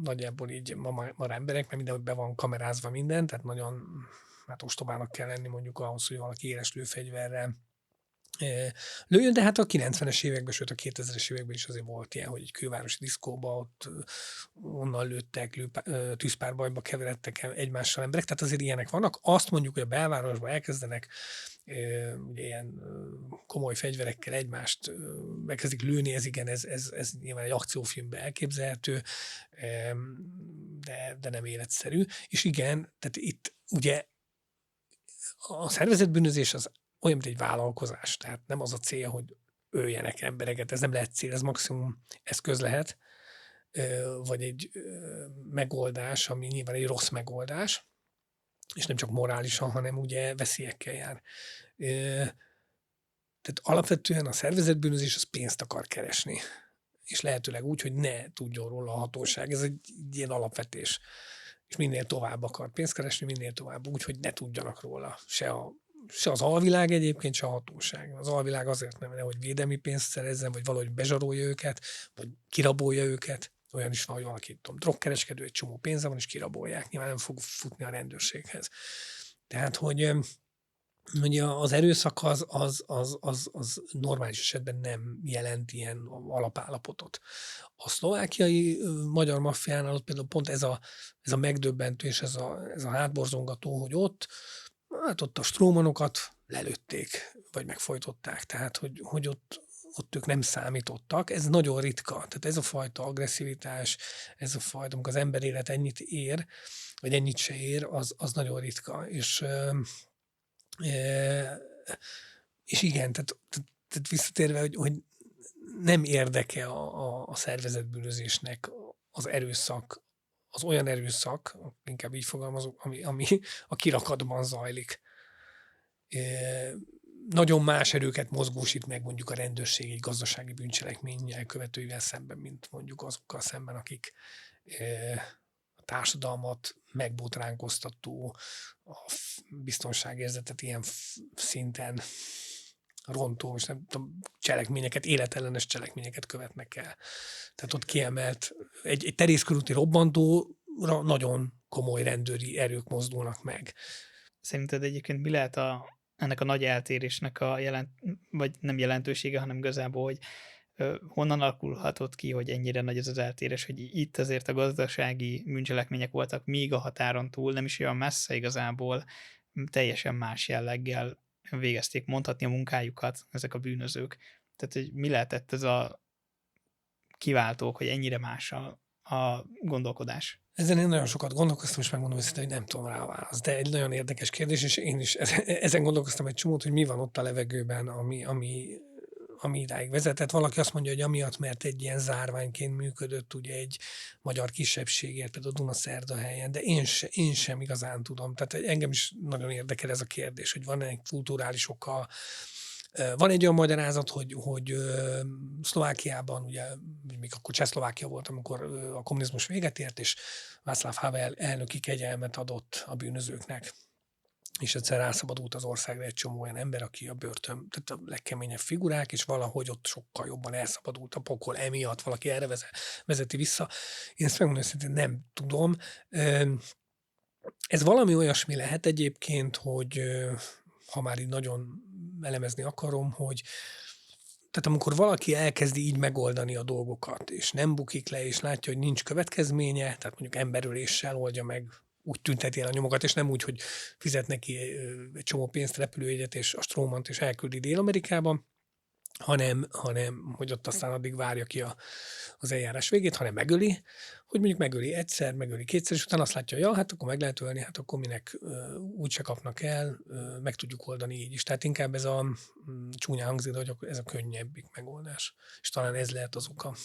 nagyjából így ma emberek, mert mindenhogy be van kamerázva minden, tehát nagyon ostobának kell lenni mondjuk ahhoz, hogy valaki éles lőfegyverrel lőjön, de hát a 90-es években, sőt a 2000-es években is azért volt ilyen, hogy egy külvárosi diszkóba ott onnan lőttek, tűzpárbajba keveredtek egymással emberek, tehát azért ilyenek vannak. Azt mondjuk, hogy a belvárosban elkezdenek ugye ilyen komoly fegyverekkel egymást megkezdik lőni, ez igen, ez nyilván egy akciófilmben elképzelhető, de nem életszerű. És igen, tehát itt ugye a szervezetbűnözés az olyan, mint egy vállalkozás. Tehát nem az a cél, hogy öljenek embereket. Ez nem lehet cél, ez maximum eszköz lehet, vagy egy megoldás, ami nyilván egy rossz megoldás, és nem csak morálisan, hanem ugye veszélyekkel jár. Tehát alapvetően a szervezetbűnözés az pénzt akar keresni. És lehetőleg úgy, hogy ne tudjon róla a hatóság. Ez egy ilyen alapvetés. És minél tovább akar pénzt keresni, minél tovább úgy, hogy ne tudjanak róla se az alvilág egyébként, se a hatóság. Az alvilág azért nem, hogy védelmi pénzt szerezzen, vagy valahogy bezsarolja őket, vagy kirabolja őket. Olyan is van, hogy valaki drogkereskedő, egy csomó pénze van, és kirabolják. Nyilván nem fog futni a rendőrséghez. Tehát, hogy az erőszak az normális esetben nem jelent ilyen alapállapotot. A szlovákiai magyar maffiánál ott például pont ez a megdöbbentő és ez a hátborzongató, hogy ott a strómanokat lelőtték, vagy megfojtották. Tehát, hogy ott ők nem számítottak. Ez nagyon ritka. Tehát ez a fajta agresszivitás, ez a fajta, amikor az ember élet ennyit ér, vagy ennyit se ér, az nagyon ritka. És igen, tehát visszatérve, hogy nem érdeke a szervezetbűnözésnek az erőszak, az olyan erőszak, inkább így fogalmazok, ami a kirakatban zajlik. Nagyon más erőket mozgósít meg mondjuk a rendőrség egy gazdasági bűncselekmény elkövetőivel szemben, mint mondjuk azokkal szemben, akik a társadalmat megbotránkoztató, a biztonságérzetet ilyen szinten rontó, és nem tudom, cselekményeket, életellenes cselekményeket követnek el. Tehát ott kiemelt, egy terészkörúti robbantóra nagyon komoly rendőri erők mozdulnak meg. Szerinted egyébként mi lehet ennek a nagy eltérésnek vagy nem jelentősége, hanem igazából, hogy honnan alakulhatott ki, hogy ennyire nagy ez az eltérés, hogy itt azért a gazdasági bűncselekmények voltak, míg a határon túl, nem is olyan messze igazából, teljesen más jelleggel végezték mondhatni a munkájukat ezek a bűnözők. Tehát, hogy mi lehetett ez a kiváltók, hogy ennyire más a gondolkodás? Ezen én nagyon sokat gondolkoztam, és megmondom őszintén, hogy nem tudom rá a választ. De egy nagyon érdekes kérdés, és én is ezen gondolkoztam egy csomót, hogy mi van ott a levegőben, ami idáig vezetett. Valaki azt mondja, hogy amiatt, mert egy ilyen zárványként működött ugye egy magyar kisebbségért, például Dunaszerdahelyen, de én sem igazán tudom. Tehát engem is nagyon érdekel ez a kérdés, hogy van egy kulturális oka. Van egy olyan magyarázat, hogy Szlovákiában, ugye, még akkor Csehszlovákia volt, amikor a kommunizmus véget ért, és Václav Havel elnöki kegyelmet adott a bűnözőknek. És egyszer rászabadult az országra egy csomó olyan ember, aki a börtön, tehát a legkeményebb figurák, és valahogy ott sokkal jobban elszabadult a pokol emiatt, valaki erre vezeti vissza. Én ezt megmondom, hogy nem tudom. Ez valami olyasmi lehet egyébként, hogy ha már így nagyon elemezni akarom, hogy tehát amikor valaki elkezdi így megoldani a dolgokat, és nem bukik le, és látja, hogy nincs következménye, tehát mondjuk emberöléssel oldja meg úgy tünteti el a nyomokat, és nem úgy, hogy fizet neki egy csomó pénzt, repülőjegyet és a strómant, és elküldi Dél-Amerikába, hanem hogy ott aztán addig várja ki az eljárás végét, hanem megöli, hogy mondjuk megöli egyszer, megöli kétszer, és utána azt látja, ja, hát akkor meg lehet ölni, hát akkor minek úgyse kapnak el, meg tudjuk oldani így is. Tehát inkább ez a csúnya hangzik, de hogy ez a könnyebbik megoldás. És talán ez lehet az oka.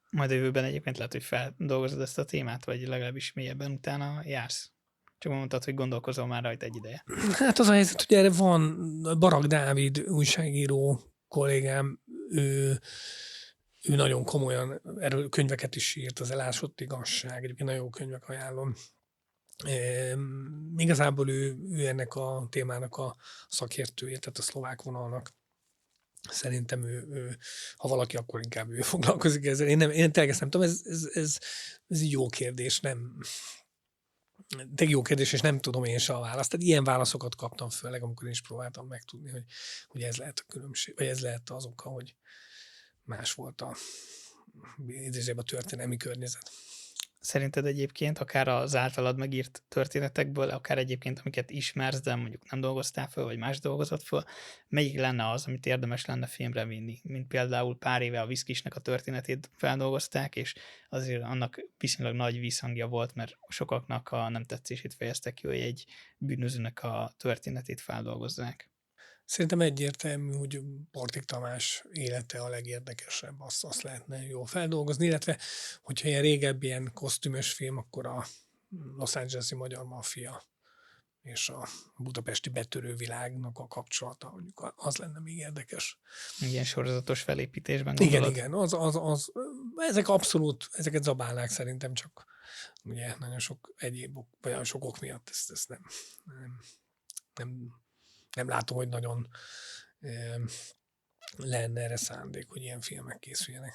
Majd a jövőben egyébként lehet, hogy feldolgozod ezt a témát, vagy legalábbis mélyebben utána jársz. Csak mondtad, hogy gondolkozol már rajta egy ideje. Hát az a helyzet, hogy erre van Barak Dávid újságíró kollégám, ő nagyon komolyan erről könyveket is írt, az Elásott igazság, egyébként nagyon jó könyvek, ajánlom. Igazából ő ennek a témának a szakértője, tehát a szlovák vonalnak. Szerintem ő, ha valaki, akkor inkább ő foglalkozik ezzel. Én tényleg ezt nem tudom, ez egy jó kérdés, nem... Tényleg jó kérdés, és nem tudom én se a választ. Tehát ilyen válaszokat kaptam, főleg, amikor én is próbáltam megtudni, hogy ez lehet a különbség, vagy ez lehet az oka, hogy más volt a történelmi környezet. Szerinted egyébként akár az általad megírt történetekből, akár egyébként amiket ismersz, de mondjuk nem dolgoztál föl, vagy más dolgozott föl, melyik lenne az, amit érdemes lenne filmre vinni? Mint például pár éve a Viszkisnek a történetét feldolgozták, és azért annak viszonylag nagy visszhangja volt, mert sokaknak a nem tetszését fejeztek ki, hogy egy bűnözőnek a történetét feldolgozzák. Szerintem egyértelmű, hogy Portik Tamás élete a legérdekesebb, azt lehetne jól feldolgozni, illetve hogyha ilyen régebbi ilyen kosztümös film, akkor a Los Angeles-i magyar maffia és a budapesti betörő világnak a kapcsolata, mondjuk az lenne még érdekes. Ilyen sorozatos felépítésben gondolod? Igen, ezek abszolút, ezeket zabálnák szerintem, csak ugye nagyon sok egyéb, vagy nagyon sok ok miatt ezt nem látom, hogy nagyon lenne erre szándék, hogy ilyen filmek készüljenek.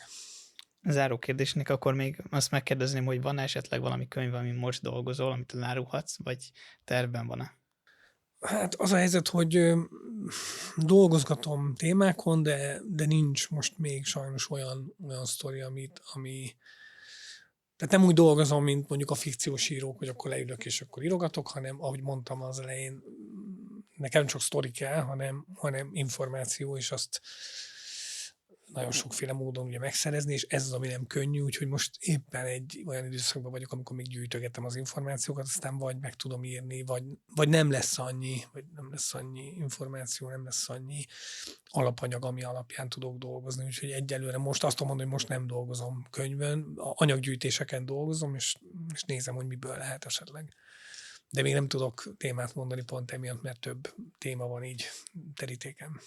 Záró kérdésnek akkor még azt megkérdezném, hogy van esetleg valami könyv, amin most dolgozol, amit elárulhatsz, vagy tervben van-e? Hát az a helyzet, hogy dolgozgatom témákon, de nincs most még sajnos olyan sztori, ami... Tehát nem úgy dolgozom, mint mondjuk a fikciós írók, hogy akkor leülök és akkor írogatok, hanem ahogy mondtam az elején, nekem csak sztori kell, hanem információ, és azt nagyon sokféle módon ugye megszerezni, és ez az, ami nem könnyű, úgyhogy most éppen egy olyan időszakban vagyok, amikor még gyűjtögetem az információkat, aztán vagy meg tudom írni, vagy nem lesz annyi információ, nem lesz annyi alapanyag, ami alapján tudok dolgozni, úgyhogy egyelőre most azt mondom, hogy most nem dolgozom könyvön, anyaggyűjtéseken dolgozom, és nézem, hogy miből lehet esetleg. De még nem tudok témát mondani pont emiatt, mert több téma van így terítéken.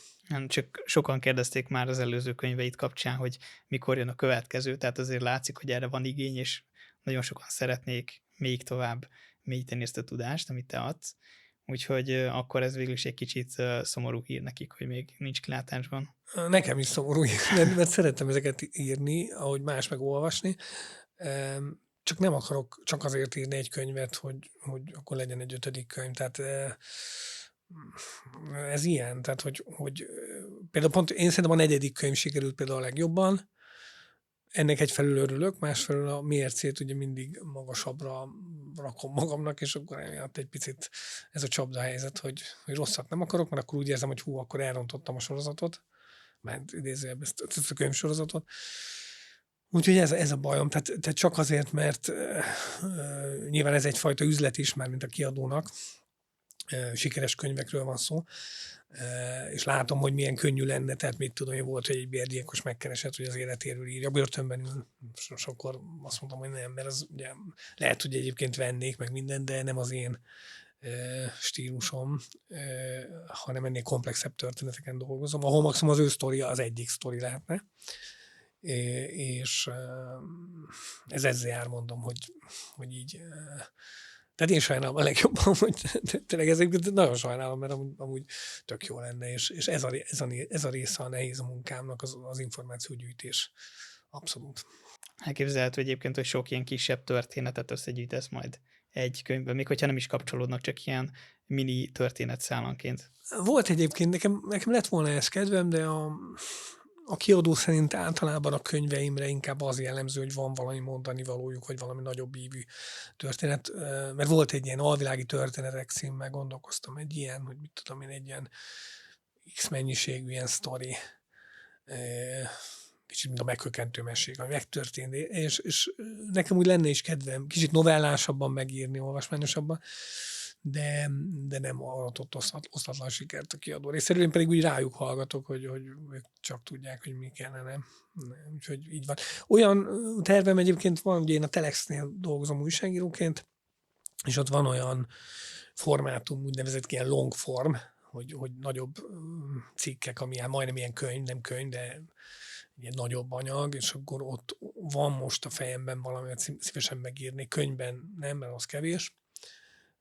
Csak sokan kérdezték már az előző könyveit kapcsán, hogy mikor jön a következő, tehát azért látszik, hogy erre van igény, és nagyon sokan szeretnék még tovább mélyíteni ezt a tudást, amit te adsz. Úgyhogy akkor ez végül is egy kicsit szomorú hír nekik, hogy még nincs kilátásban. Nekem is szomorú, mert szeretem ezeket írni, ahogy más meg olvasni. Csak nem akarok csak azért írni egy könyvet, hogy akkor legyen egy 5. könyv. Tehát ez ilyen. Tehát, hogy például pont én szerintem a 4. könyv sikerült például a legjobban. Ennek egyfelől örülök, másfelől a mércét ugye mindig magasabbra rakom magamnak, és akkor emiatt egy picit ez a csapda helyzet, hogy rosszat nem akarok, mert akkor úgy érzem, hogy akkor elrontottam a sorozatot, mert idézőjelben ezt a könyvsorozatot. Úgyhogy ez a bajom, tehát csak azért, mert nyilván ez egyfajta üzlet is, már mint a kiadónak, sikeres könyvekről van szó, és látom, hogy milyen könnyű lenne, tehát mit tudom, hogy volt, hogy egy bérgyilkos megkeresett, hogy az életéről írja, börtönben ül, és akkor azt mondtam, hogy nem, mert az ugye lehet, hogy egyébként vennék meg mindent, de nem az én stílusom, hanem ennél komplexebb történeteken dolgozom, ahol maximum az ő sztoria az egyik sztori lehetne. És ez ezzel jár, mondom, hogy így... Tehát én sajnálom a legjobban, hogy tényleg ezeket nagyon sajnálom, mert amúgy tök jó lenne, és ez a része a nehéz a munkámnak, az információgyűjtés. Abszolút. Elképzelhető egyébként, hogy sok ilyen kisebb történetet összegyűjtesz majd egy könyvben, még hogyha nem is kapcsolódnak, csak ilyen mini történetszálanként. Volt egyébként, nekem lett volna ez kedvem, de a kiadó szerint általában a könyveimre inkább az jellemző, hogy van valami mondani valójuk, vagy valami nagyobb ívű történet, mert volt egy ilyen Alvilági történetek címmel, gondolkoztam egy ilyen, hogy mit tudom én, egy ilyen X mennyiségű ilyen sztori, kicsit mint a Meghökkentő mesék, ami megtörtént, és nekem úgy lenne is kedvem kicsit novellásabban megírni, olvasmányosabban, de nem aratott osztatlan sikert a kiadó részéről. Én pedig úgy rájuk hallgatok, hogy ők csak tudják, hogy mi kellene. Úgyhogy így van. Olyan tervem egyébként van, ugye én a Telexnél dolgozom újságíróként, és ott van olyan formátum, úgynevezett ilyen long form, hogy nagyobb cikkek, ami hát majdnem ilyen könyv, nem könyv, de ilyen nagyobb anyag, és akkor ott van most a fejemben valami, szívesen megírni, könyvben nem, mert az kevés,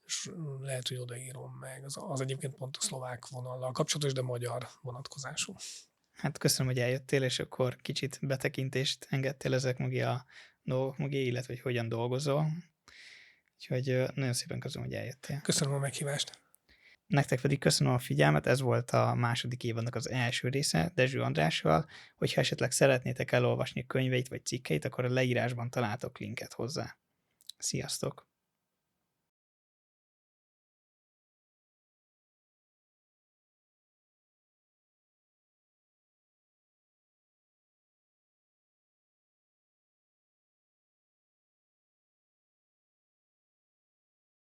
és lehet, hogy odaírom meg. Az egyébként pont a szlovák vonallal kapcsolatos, de magyar vonatkozású. Hát köszönöm, hogy eljöttél, és akkor kicsit betekintést engedtél ezek mögé a dolgok mögé, illetve hogy hogyan dolgozol. Úgyhogy nagyon szépen köszönöm, hogy eljöttél. Köszönöm a meghívást. Nektek pedig köszönöm a figyelmet, ez volt a második évadnak az első része Dezső Andrással. Hogyha esetleg szeretnétek elolvasni a könyveit vagy cikkeit, akkor a leírásban találtok linket hozzá. Sziasztok!